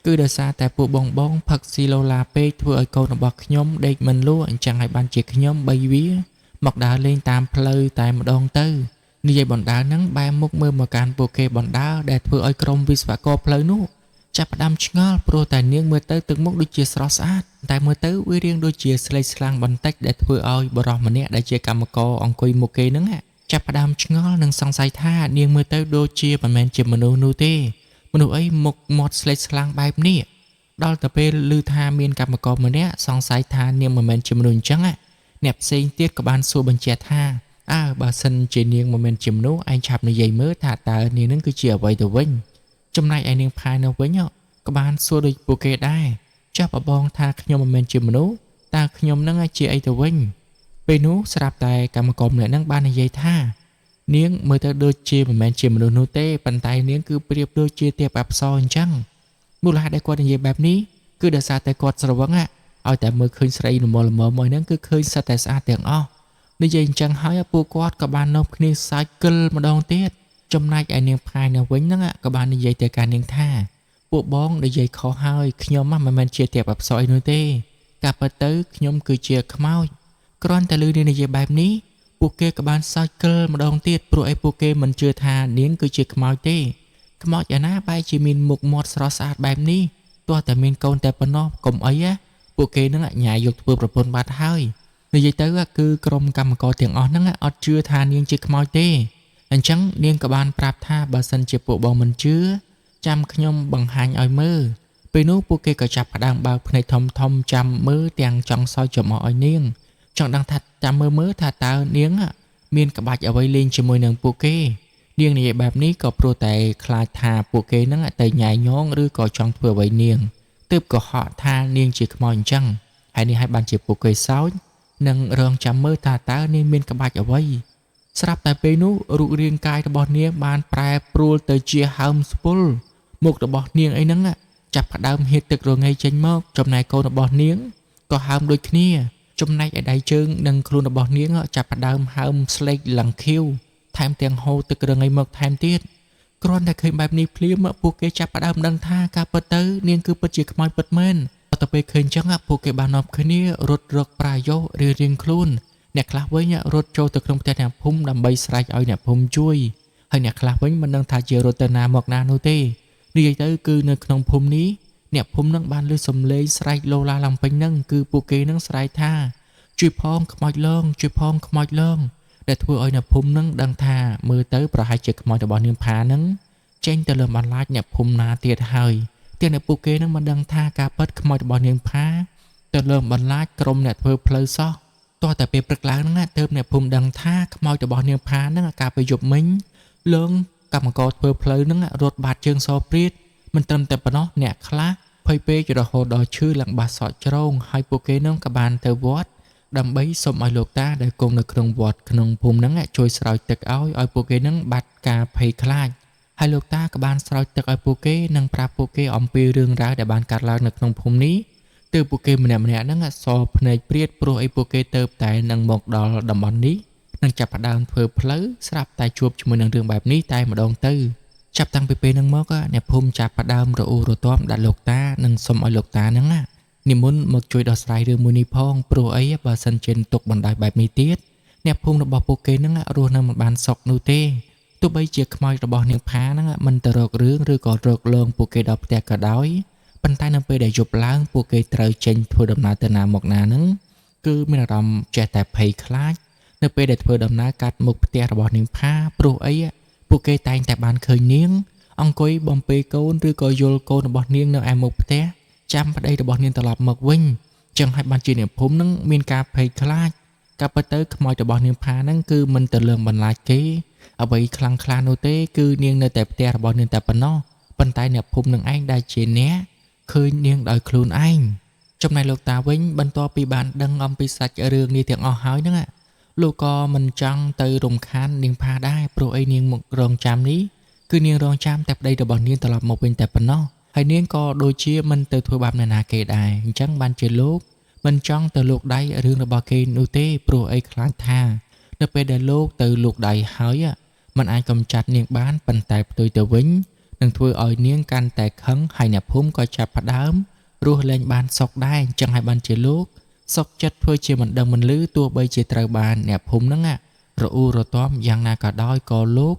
គឺដោយសារតែពួកបងផឹកស៊ីឡូឡាពេកធ្វើឲ្យកូនរបស់ខ្ញុំដេកមិនលក់អញ្ចឹងហើយបានជាខ្ញុំបីវាមកដើរលេងតាមផ្លូវតែម្ដងទៅនិយាយបណ្ដាលហ្នឹងបែរមុខមើលមកកាន់ពួកគេបណ្ដាលដែលធ្វើឲ្យក្រុមវិស្វករផ្លូវនោះចាប់ផ្ដើមឆ្ងល់ព្រោះតែនាងមើលទៅទឹកមុខដូចជាស្រស់ស្អាតតែមើលទៅវារៀងដូចជាស្លេកស្លាំងបន្តិចដែលធ្វើឲ្យបរិសម្នាក់ដែលជាកម្មករអង្គុយមុខគេហ្នឹងចាប់ផ្ដើមឆ្ងល់និងសង្ស័យថានាងមើលទៅដូចជាមិនមែនជាមនុស្សនោះទេមនុស្សអីមុខមាត់ស្លេកស្លាំងបែបនេះដល់ទៅពេលឮថាមានកម្មករម្នាក់សង្ស័យថានាងមិនមែនជាមនុស្សអញ្ចឹងអ្នកផ្សេងទៀតក៏បានសួរបញ្ជាក់ថាបើសិនជានាងមិនមែនជាមនុស្សឯងឆាប់និយាយមើលថាតើនាងនឹងគឺជាអ្វីទៅវិញចំណែកឯនាងផាយនៅវិញក៏បានសួរដូចពួកគេដែរចាប់បងថាខ្ញុំមិនមែនជាមនុស្សតើខ្ញុំនឹងជាអីទៅវិញពេលនោះស្រាប់តែកម្មករម្នាក់នឹងបាននិយាយថានាងមើលទៅដូចជាមិនមែនជាមនុស្សនោះទេប៉ុន្តែនាងគឺប្រៀបដូចជាទេពអប្សរអញ្ចឹងមូលហេតុដែលគាត់និយាយបែបនេះគឺដោយសារតែគាត់ស្រវឹងឲ្យតែមើលឃើញស្រីល្មមៗមួយហ្នឹងគឺឃើញសិតតែស្អាតទាំងអស់និយាយអញ្ចឹងហើយពួកគាត់ក៏បាននាំគ្នាសើចកិលម្ដងទៀតចំណែកឯនាងផាយនៅវិញហ្នឹងក៏បាននិយាយទៅកាន់នាងថាពួកបងនិយាយខុសហើយខ្ញុំមិនមែនជាទេពអប្សរអីនោះទេកាលពិតទៅខ្ញុំគឺជាខ្មោចគ្រាន់តែឮនាងនិយាយបែបនេះពួកគេក៏បានសើចកិលម្ដងទៀតព្រោះឯពួកគេមិនជឿថានាងគឺជាខ្មោចទេខ្មោចឯណាបែរជាមានមុខមាត់ស្រស់ស្អាតបែបនេះទោះតែមានកូនតែប៉ុណ្ណោះកុំអីពួកគេនឹងញ៉ាយយកធ្វើប្រពន្ធបាត់ហើយនិយាយទៅគឺក្រុមកម្មករទាំងអស់ហ្នឹងអត់ជឿថានាងជាខ្មោចទេអញ្ចឹងនាងក៏បានប្រាប់ថាបើសិនជាពួកបងមិនជឿចាំខ្ញុំបង្ហាញឲ្យមើលពេលនោះពួកគេក៏ចាប់ផ្ដើមបើកភ្នែកធំចាំមើលទាំងចង់សើចចំអកឲ្យនាងចង់ដឹងថាចាំមើលថាតើនាងមានក្បាច់អ្វីលេងជាមួយនឹងពួកគេនាងនិយាយបែបនេះក៏ព្រោះតែខ្លាចថាពួកគេហ្នឹងទៅញ៉ាយញងឬក៏ចង់ធ្វើអ្វីនាងទើបក៏ហក់ថានាងជាខ្មោចអញ្ចឹងហើយនេះឲ្យបានជាពួកគេសោចនិងរងចាំមើលថាតើនាងមានក្បាច់អ្វីស្រាប់តែពេលនោះរូបរាងកាយរបស់នាងបានប្រែប្រួលទៅជាហើមស្ពុលមុខរបស់នាងអីហ្នឹងចាប់ផ្ដើមហៀតទឹករងាយចេញមកចំណែកកូនរបស់នាងក៏ហើមដូចគ្នាចំណែកឯដៃជើងនិងខ្លួនរបស់នាងចាប់ផ្ដើមហើមស្លេកឡើងខៀវថែមទាំងហូរទឹករងាយមកថែមទៀតគ្រាន់តែឃើញបែបនេះភ្លាមពួកគេចាប់ផ្ដើមដឹងថាការពិតទៅនាងគឺពិតជាខ្មោចពិតមែនតែពេលឃើញចឹងពួកគេបាននាំគ្នារត់រកប្រាយោជន៍រៀងខ្លួនអ្នកខ្លះវិញរត់ចូលទៅក្នុងផ្ទះអ្នកភូមិដើម្បីស្រែកឲ្យអ្នកភូមិជួយហើយអ្នកខ្លះវិញមិនដឹងថាជារត់ទៅណាមកណានោះទេនិយាយទៅគឺនៅក្នុងភូមិនេះអ្នកភូមិនឹងបានឮសំឡេងស្រែកឡូឡាឡើងពេញនឹងគឺពួកគេនឹងស្រែកថាជួយផងខ្មោចលងជួយផងខ្មោចលងដែលធ្វើឲ្យអ្នកភូមិនឹងដឹងថាមើលទៅប្រហែលជាខ្មោចរបស់នាងផានឹងចេញទៅលើបន្លាចអ្នកភូមិណាទៀតហើយទាំងអ្នកពួកគេនឹងមិនដឹងថាការពិតខ្មោចរបស់នាងផាទៅលើបន្លាចក្រុមអ្នកធ្វើផ្លូវសោះតោះតែពេលព្រឹកឡើងហ្នឹងទើបអ្នកភូមិដឹងថាខ្មោចរបស់នាងផាហ្នឹងកាលពេលយប់មិញលងកម្មករធ្វើផ្លូវហ្នឹងរត់បាត់ជើងសព្រាតមិនត្រឹមតែប៉ុណ្ណោះអ្នកខ្លះភ័យពេករហូតដល់ឈឺឡើងបាសសក់ជ្រងហើយពួកគេហ្នឹងក៏បានទៅវត្តដើម្បីសុំឲ្យលោកតាដែលគង់នៅក្នុងវត្តក្នុងភូមិហ្នឹងជួយស្រោចទឹកឲ្យពួកគេហ្នឹងបាត់ការភ័យខ្លាចហើយលោកតាក៏បានស្រោចទឹកឲ្យពួកគេនិងប្រាប់ពួកគេអំពីរឿងរ៉ាវដែលបានកើតឡើងនៅក្នុងភូមិនេះទើបពួកគេម្នាក់ៗហ្នឹងសភ្នែកព្រាតព្រោះអីពួកគេទៅតែនឹងមកដល់តំបន់នេះនឹងចាប់ផ្ដើមធ្វើផ្លូវស្រាប់តែជួបជាមួយនឹងរឿងបែបនេះតែម្ដងទៅចាប់តាំងពីពេលហ្នឹងមកអ្នកភូមិចាប់ផ្ដើមរអ៊ូរទាំដាក់លោកតានិងសុំឲ្យលោកតាហ្នឹងនិមន្តមកជួយដោះស្រាយរឿងមួយនេះផងព្រោះអីបើសិនជាទុកបណ្ដោយបែបនេះទៀតអ្នកភូមិរបស់ពួកគេហ្នឹងរស់នៅមិនបានសុខនោះទេទោះបីជាខ្មោចរបស់នាងផាហ្នឹងមិនទៅរករឿងឬក៏រកលងពួកគេដល់ផ្ទះក៏ដោយប៉ុន្តែនៅពេលដែលយប់ឡើងពួកគេត្រូវចេញធ្វើដំណើរទៅណាមកណាហ្នឹងគឺមានអារម្មណ៍ចេះតែភ័យខ្លាច នៅពេលដែលធ្វើដំណើរកាត់មុខផ្ទះរបស់នាងផាព្រោះអីពួកគេតែងតែបានឃើញនាងអង្គុយបំពេកូនឬក៏យល់កូនរបស់នាងនៅឯមុខផ្ទះចាំប្តីរបស់នាងត្រឡប់មកវិញចឹងហើយបានជាអ្នកភូមិនឹងមានការភ័យខ្លាចក៏ប៉ុន្តែខ្មោចរបស់នាងផាហ្នឹងគឺមិនទៅលើងបន្លាចគេអ្វីខ្លាំងខ្លានោះទេគឺនាងនៅតែផ្ទះរបស់នាងតែប៉ុណ្ណោះប៉ុន្តែអ្នកភូមិនឹងឯងដែលជាអ្នកឃើញនាងដោយខ្លួនឯងចំណែកលោកតាវិញបន្ទាប់ពីបានដឹងអំពីសាច់រឿងនេះទាំងអស់ហើយហ្នឹងលោកក៏មិនចង់ទៅរំខាននាងផាដែរព្រោះអីនាងមករងចាំនេះគឺនាងរងចាំតែប្តីរបស់នាងត្រឡប់មកវិញតែប៉ុណ្ណោះហើយនាងក៏ដូចជាមិនទៅធ្វើបាបអ្នកណាគេដែរអញ្ចឹងបានជាលោកមិនចង់ទៅលោកដៃរឿងរបស់គេនោះទេព្រោះអីខ្លាចថានៅពេលដែលលោកទៅលោកដៃហើយมันអាចកំចាត់នាងបានប៉ុន្តែផ្ទុយទៅវិញនឹងធ្វើឲ្យនាងកាន់តែខឹងហើយអ្នកភូមិក៏ចាប់ផ្ដើមរស់លែងបានសុខដែរអញ្ចឹងហើយបានជាលោកសុខចិត្តធ្វើជាមិនដឹងមិនឮទោះបីជាត្រូវបានអ្នកភូមិហ្នឹងរអ៊ូរទាំយ៉ាងណាក៏ដោយក៏លោក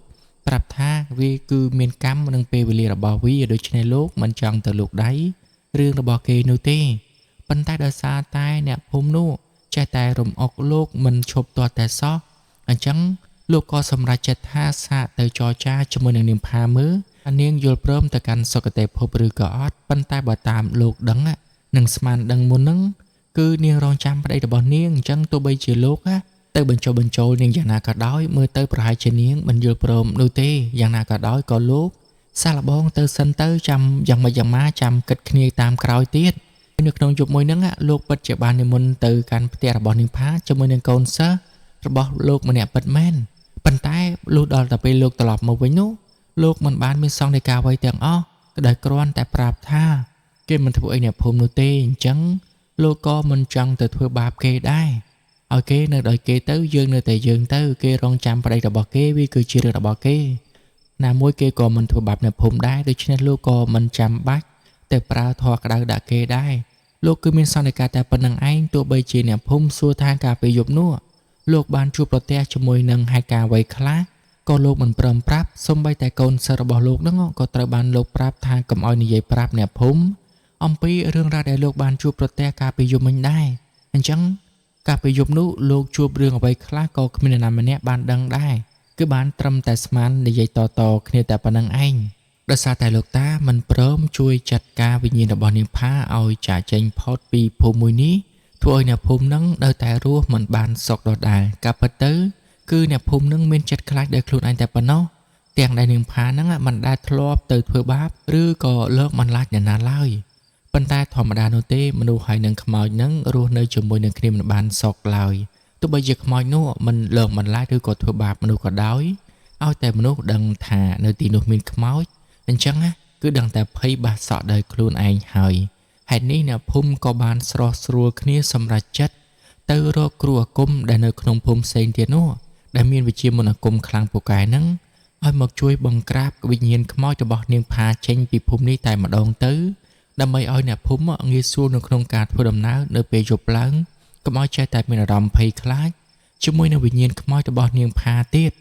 ប្រាប់ថាវាគឺមានកម្មនឹងពេលវេលារបស់វាដូច្នេះលោកមិនចង់ទៅលោកដៃរឿងរបស់គេនោះទេប៉ុន្តែដោយសារតែអ្នកភូមិនោះចេះតែរំអុកលោកមិនឈប់ទាល់តែសោះអញ្ចឹងលោកក៏សម្រេចចិត្តថាសាកទៅចរចាជាមួយនឹងនាងផាមើលនាងយល់ព្រមទៅកាន់សុគតិភពឬក៏អត់ប៉ុន្តែបើតាមលោកដឹងនឹងស្មានដឹងមុនហ្នឹងគឺនាងរងចាំប្តីរបស់នាងអញ្ចឹងទោះបីជាលោកទៅបញ្ចូលនាងយ៉ាងណាក៏ដោយមើលទៅប្រហែលជានាងមិនយល់ព្រមនោះទេយ៉ាងណាក៏ដោយក៏លោកសាឡបងទៅសិនទៅចាំយ៉ាងម៉េចយ៉ាងម៉ាចាំគិតគ្នាតាមក្រោយទៀតនៅក្នុងយប់មួយហ្នឹងលោកពិតជាបាននិមន្តទៅកាន់ផ្ទះរបស់នាងផាជាមួយនឹងកូនសិស្សរបស់លោកម្នាក់ពិតមែនប៉ុន្តែលុះដល់តែពេលលោកត្រឡប់មកវិញនោះលោកមិនបានមានសង្ឃនៃការអ្វីទាំងអស់ក៏ដោយគ្រាន់តែប្រាប់ថាគេមិនធ្វើអីអ្នកភូមិនោះទេអញ្ចឹងលោកក៏មិនចង់ទៅធ្វើបាបគេដែរឲ្យគេនៅដោយគេទៅយើងនៅតែយើងទៅគេរងចាំប្តីរបស់គេវាគឺជារឿងរបស់គេណាមួយគេក៏មិនធ្វើបាបអ្នកភូមិដែរដូច្នេះលោកក៏មិនចាំបាច់ទៅប្រើធម៌ក្តៅដាក់គេដែរលោកគឺមានសន្និកាតែប៉ុណ្្នឹងឯងទោះបីជាអ្នកភូមិសួរថាការពេលយប់នោះលោកបានជួបប្រទះជាមួយនឹងហេតុការណ៍អ្វីខ្លះក៏លោកមិនព្រមប្រាប់សូម្បីតែកូនសិស្សរបស់លោកហ្នឹងក៏ត្រូវបានលោកប្រាប់ថាកុំឲ្យនិយាយប្រាប់អ្នកភូមិអំពីរឿងរ៉ាវដែលលោកបានជួបប្រទះកាលពីយប់មិញដែរអញ្ចឹងកាលពីយប់នោះលោកជួបរឿងអ្វីខ្លះក៏គ្មាននរណាម្នាក់បានដឹងដែរគឺបានត្រឹមតែស្មាននិយាយតគ្នាតែប៉ុណ្្នឹងឯងដោយសារតែលោកតាមិនព្រមជួយចាត់ការវិញ្ញាណរបស់នាងផាឲ្យចាកចេញផុតពីភូមិមួយនេះធ្វើឲ្យអ្នកភូមិនឹងនៅតែរស់មិនបានសុខដដែលការពិតទៅគឺអ្នកភូមិនឹងមានចិត្តខ្លាចដោយខ្លួនឯងតែប៉ុណ្ណោះទាំងដែលនាងផានឹងមិនដែលធ្លាប់ទៅធ្វើបាបឬក៏លើកបន្លាចអ្នកណាឡើយប៉ុន្តែធម្មតានោះទេមនុស្សហើយនឹងខ្មោចនឹងរស់នៅជាមួយនឹងគ្នាមិនបានសុខឡើយទោះបីជាខ្មោចនោះមិនលើកបន្លាចឬក៏ធ្វើបាបមនុស្សក៏ដោយឲ្យតែមនុស្សដឹងថានៅទីនោះមានខ្មោចអញ្ចឹងគឺដឹងតែភ័យបាសក់ដោយខ្លួនឯងហើយហេតុនេះអ្នកភូមិក៏បានស្រស់ស្រួលគ្នាសម្រេចចិត្តទៅរកគ្រូអាគមដែលនៅក្នុងភូមិផ្សេងទៀតនោះដែលមានវិជ្ជាមន្តអាគមខ្លាំងពូកែហ្នឹងឲ្យមកជួយបង្ក្រាបវិញ្ញាណខ្មោចរបស់នាងផាចេញពីភូមិនេះតែម្ដងទៅដើម្បីឲ្យអ្នកភូមិងាយស្រួលនៅក្នុងការធ្វើដំណើរនៅពេលយប់ឡើងកុំឲ្យចេះតែមានអារម្មណ៍ភ័យខ្លាចជាមួយនឹងវិញ្ញាណខ្មោចរបស់នាងផាទៀត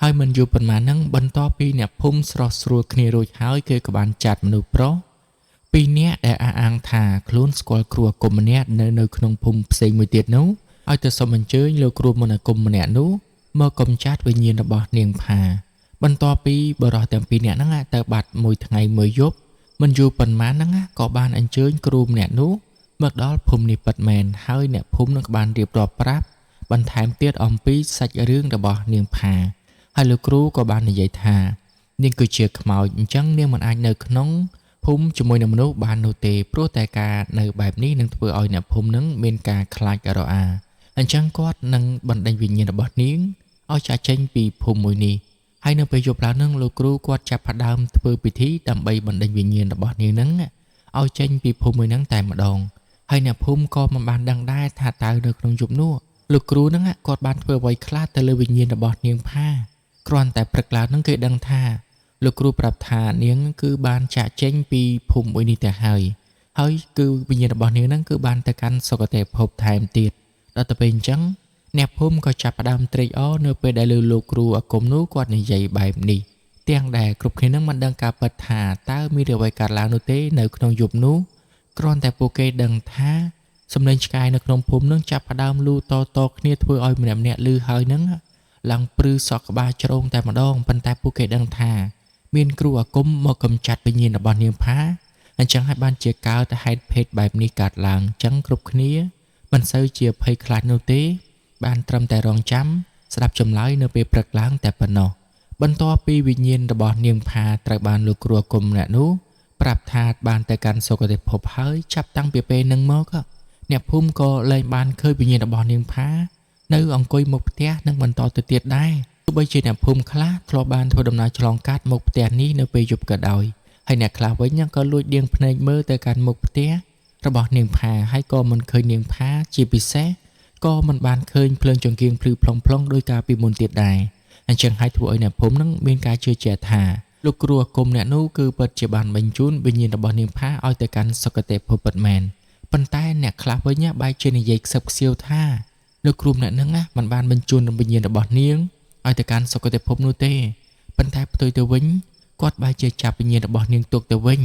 ហើយមិនយូរប៉ុន្មានហ្នឹងបន្ទាប់ពីអ្នកភូមិស្រស់ស្រួលគ្នារួចហើយគេក៏បានចាត់មនុស្សប្រុសពីរនាក់ដែលអះអាងថាខ្លួនស្គាល់គ្រូអាគមម្នាក់នៅក្នុងភូមិផ្សេងមួយទៀតនោះឲ្យទៅសូមអញ្ជើញលោកគ្រូមន្តអាគមម្នាក់នោះមកកំចាត់វិញ្ញាណរបស់នាងផាបន្ទាប់ពីបរិសទាំងពីរនាក់ហ្នឹងទៅបាត់មួយថ្ងៃមួយយប់មិនយូរប៉ុន្មានហ្នឹងក៏បានអញ្ជើញគ្រូម្នាក់នោះមកដល់ភូមិនេះពិតមែនហើយអ្នកភូមិនឹងបានរៀបរាប់ប្រាប់បន្ថែមទៀតអំពីសាច់រឿងរបស់នាងផាហើយលោកគ្រូក៏បាននិយាយថានាងគឺជាខ្មោចអញ្ចឹងនាងមិនអាចនៅក្នុងភូមិជាមួយនឹងមនុស្សបាននោះទេព្រោះតែការនៅបែបនេះនឹងធ្វើឲ្យអ្នកភូមិនឹងមានការខ្លាចរអាអញ្ចឹងគាត់នឹងបណ្ដេញវិញ្ញាណរបស់នាងឲ្យចាកចេញពីភូមិមួយនេះហើយនៅពេលយប់ឡើងនឹងលោកគ្រូគាត់ចាប់ផ្ដើមធ្វើពិធីដើម្បីបណ្ដេញវិញ្ញាណរបស់នាងនឹងឲ្យចេញពីភូមិមួយហ្នឹងតែម្ដងហើយអ្នកភូមិក៏មិនបានដឹងដែរថាតើនៅក្នុងយប់នោះលោកគ្រូហ្នឹងគាត់បានធ្វើអ្វីខ្លះទៅលើវិញ្ញាណរបស់នាងផាគ្រាន់តែព្រឹកឡើងនឹងគេដឹងថាលោកគ្រូប្រាប់ថានាងគឺបានចាកចេញពីភូមិមួយនេះទៅហើយគឺវិញ្ញាណរបស់នាងហ្នឹងគឺបានទៅកាន់សុគតិភពថែមទៀតដល់ទៅពេលអញ្ចឹងអ្នកភូមិក៏ចាប់ផ្ដើមត្រេកអរនៅពេលដែលលោកគ្រូអាគមនោះគាត់និយាយបែបនេះទាំងដែលគ្រប់គ្នានឹងមិនដឹងការពិតថាតើមានអ្វីកើតឡើងនោះទេនៅក្នុងយប់នោះគ្រាន់តែពួកគេដឹងថា សំឡេងឆ្កែនៅក្នុងភូមិនឹងចាប់ផ្ដើមលូតគ្នាធ្វើឲ្យម្នាក់លឺហើយនឹងឡើងព្រឺសក់ក្បាលជ្រងតែម្ដងប៉ុន្តែពួកគេដឹងថាមានគ្រូអាគមមកកំចាត់វិញ្ញាណរបស់នាងផាអញ្ចឹងហើយបានជាកើតតែហេតុភេទបែបនេះកើតឡើងអញ្ចឹងគ្រប់គ្នាមិនសូវជាភ័យខ្លាចនោះទេបានត្រឹមតែរងចាំស្ដាប់ចម្លើយនៅពេលព្រឹកឡើងតែប៉ុណ្ណោះបន្ទាប់ពីវិញ្ញាណរបស់នាងផាត្រូវបានលោកគ្រូអាគមម្នាក់នោះប្រាប់ថាបានទៅកាន់សុគតិភពហើយចាប់តាំងពីពេលនឹងមកអ្នកភូមិក៏លែងបានឃើញវិញ្ញាណរបស់នាងផានៅអង្គុយមុខផ្ទះនឹងបន្តទៅទៀតដែរទោះបីជាអ្នកភូមិខ្លះធ្លាប់បានធ្វើដំណើរឆ្លងកាត់មុខផ្ទះនេះនៅពេលយប់ក៏ដោយហើយអ្នកខ្លះវិញក៏លួចដៀងភ្នែកមើលទៅកាន់មុខផ្ទះរបស់នាងផាហើយក៏មិនឃើញនាងផាជាពិសេសក៏មិនបានឃើញភ្លើងចង្កៀងភ្លឺផ្លុងដោយកាលពីមុនទៀតដែរអញ្ចឹងហើយធ្វើឲ្យអ្នកភូមិនឹងមានការជឿជាក់ថាលោកគ្រូអាគមអ្នកនោះគឺពិតជាបានបញ្ជូនវិញ្ញាណរបស់នាងផាឲ្យទៅកាន់សុគតិភពពិតមែនប៉ុន្តែអ្នកខ្លះវិញបែរជានិយាយខ្សឹបខ្សៀវថាលោកគ្រូម្នាក់ហ្នឹងមិនបានបញ្ជូនវិញ្ញាណរបស់នាងឲ្យទៅកាន់សុគតិភពនោះទេប៉ុន្តែផ្ទុយទៅវិញគាត់បែរជាចាប់វិញ្ញាណរបស់នាងទុកទៅវិញ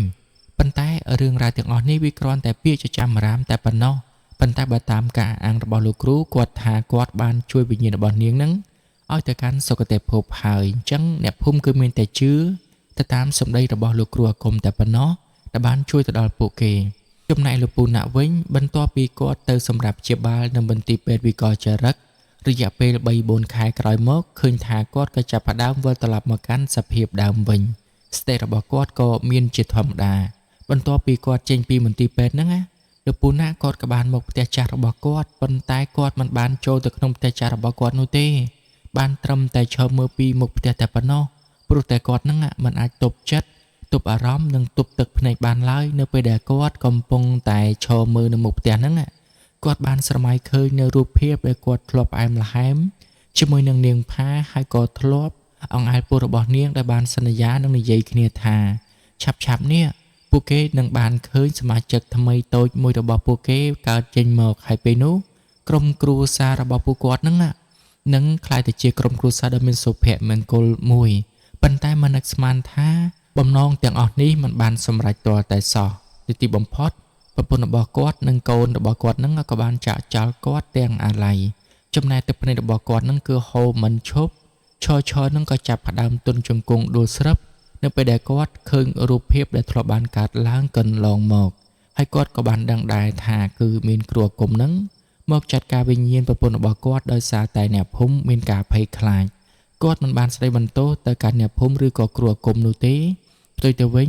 ប៉ុន្តែរឿងរ៉ាវទាំងអស់នេះវាគ្រាន់តែពាក្យចចាមអារាមតែប៉ុណ្ណោះប៉ុន្តែបើតាមការអាងរបស់លោកគ្រូគាត់ថាគាត់បានជួយវិញ្ញាណរបស់នាងហ្នឹងឲ្យទៅកាន់សុគតិភពហើយអញ្ចឹងអ្នកភូមិគឺមានតែជឿទៅតាមសម្ដីរបស់លោកគ្រូអាគមតែប៉ុណ្ណោះដែលបានជួយទៅដល់ពួកគេចំណែកលោកពូណាក់វិញបន្ទាប់ពីគាត់ទៅសម្រាប់ព្យាបាលនៅមន្ទីរពេទ្យវិកលចរិករយៈពេល 3-4 ខែក្រោយមកឃើញថាគាត់ក៏ចាប់ផ្ដើមវិលត្រឡប់មកកាន់សភាពដើមវិញស្ទែរបស់គាត់ក៏មានជាធម្មតាបន្ទាប់ពីគាត់ចេញពីមន្ទីរពេទ្យហ្នឹងលោកពូណាក់គាត់ក៏បានមកផ្ទះចាស់របស់គាត់ប៉ុន្តែគាត់មិនបានចូលទៅក្នុងផ្ទះចាស់របស់គាត់នោះទេបានត្រឹមតែឈរមើលពីមុខផ្ទះតែប៉ុណ្ណោះព្រោះតែគាត់ហ្នឹងមិនអាចទប់ចិត្តទប់អារម្មណ៍និងទប់ទឹកភ្នែកបានឡើយនៅពេលដែលគាត់កំពុងតែឈរមើលនៅមុខផ្ទះហ្នឹងគាត់បានស្រមៃឃើញនៅរូបភាពដែលគាត់ធ្លាប់ផ្អែមល្ហែមជាមួយនឹងនាងផាហើយក៏ធ្លាប់អង្អែលពោះរបស់នាងដែលបានសន្យានឹងនិយាយគ្នាថាឆាប់នេះពួកគេនឹងបានឃើញសមាជិកថ្មីតូចមួយរបស់ពួកគេកើតចេញមកហើយពេលនោះក្រុមគ្រួសាររបស់ពួកគាត់នឹងក្លាយទៅជាក្រុមគ្រួសារដ៏មានសុភមង្គលមួយប៉ុន្តែមិននឹកស្មានថាបំណងទាំងអស់នេះមិនបានសម្រេចទាល់តែសោះទីបំផុតប្រពន្ធរបស់គាត់និងកូនរបស់គាត់នឹងក៏បានចាក់ចោលគាត់ទាំងអាល័យចំណែកទឹកភ្នែករបស់គាត់នឹងគឺហូរមិនឈប់ឈរនឹងក៏ចាប់ផ្ដើមទន់ជង្គង់ដួលស្រាប់នៅពេលដែលគាត់ឃើញរូបភាពដែលធ្លាប់បានកើតឡើងកន្លងមកហើយគាត់ក៏បានដឹងដែរថាគឺមានគ្រូអាគមនឹងមកចាត់ការវិញ្ញាណប្រពន្ធរបស់គាត់ដោយសារតែអ្នកភូមិមានការភ័យខ្លាចគាត់មិនបានស្ដីបន្ទោសទៅកាន់អ្នកភូមិឬក៏គ្រូអាគមនោះទេផ្ទុយទៅវិញ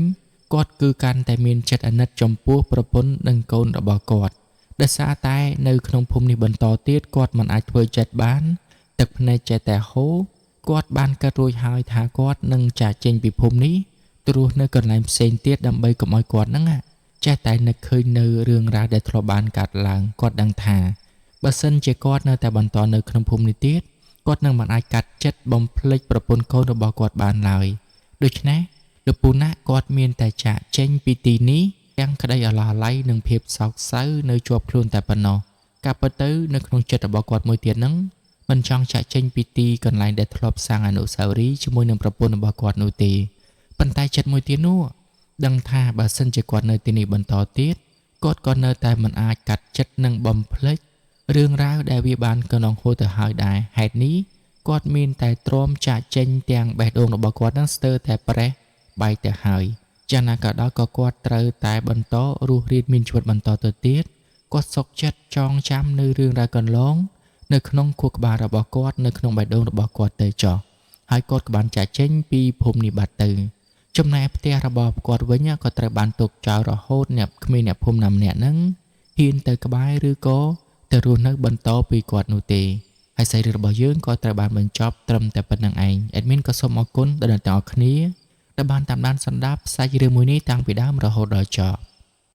គាត់គឺកាន់តែមានចិត្តអាណិតចំពោះប្រពន្ធនិងកូនរបស់គាត់ដោយសារតែនៅក្នុងភូមិនេះបន្តទៀតគាត់មិនអាចធ្វើចិត្តបានទឹកភ្នែកចេះតែហូរគាត់បានកាត់រួចហើយថាគាត់នឹងចាកចេញពីភូមិនេះទៅរស់នៅកន្លែងផ្សេងទៀតដើម្បីកុំឲ្យគាត់ចេះតែនឹកឃើញនៅរឿងរ៉ាវដែលធ្លាប់បានកើតឡើងគាត់ដឹងថាបើសិនជាគាត់នៅតែបន្តនៅក្នុងភូមិនេះទៀតគាត់នឹងមិនអាចកាត់ចិត្តបំភ្លេចប្រពន្ធកូនរបស់គាត់បានឡើយដូច្នេះលោកពូណាក់គាត់មានតែចាកចេញពីទីនេះទាំងក្តីអាឡោះអាល័យនិងភាពសោកសៅនៅជាប់ខ្លួនតែប៉ុណ្ណោះការពិតទៅនៅក្នុងចិត្តរបស់គាត់មួយទៀតហ្នឹងមិនចង់ចាកចេញពីទីកន្លែងដែលធ្លាប់សាងអនុស្សាវរីយ៍ជាមួយនឹងប្រពន្ធរបស់គាត់នោះទេប៉ុន្តែចិត្តមួយទៀតនោះដឹងថាបើសិនជាគាត់នៅទីនេះបន្តទៀតគាត់ក៏នៅតែមិនអាចកាត់ចិត្តនិងបំភ្លេចរឿងរ៉ាវដែលវាបានកន្លងហួសទៅហើយដែរហេតុនេះគាត់មានតែទ្រាំចាកចេញទាំងបេះដូងរបស់គាត់នឹងស្ទើរតែប្រេះបែកទៅហើយយ៉ាងណាក៏ដោយក៏គាត់ត្រូវតែបន្តរស់រានមានជីវិតបន្តទៅទៀតគាត់សុខចិត្តចងចាំនៅរឿងរ៉ាវកន្លងនៅក្នុងខួរក្បាលរបស់គាត់នៅក្នុងបេះដូងរបស់គាត់ទៅចោះហើយគាត់ក៏បានចាកចេញពីភូមិនេះបាត់ទៅចំណែកផ្ទះរបស់គាត់វិញក៏ត្រូវបានទុកចោលរហូតអ្នកគ្មានអ្នកភូមិណាម្នាក់ហ្នឹងហ៊ានទៅក្បែរឬក៏ទៅរស់នៅបន្តពីគាត់នោះទេហើយសាច់រឿងរបស់យើងក៏ត្រូវបានបញ្ចប់ត្រឹមតែប៉ុណ្្នឹងឯងអេដមីនក៏សូមអរគុណដល់អ្នកទាំងអស់គ្នាដែលបានតាមដានស្ដាប់សាច់រឿងមួយនេះតាំងពីដើមរហូតដល់ចប់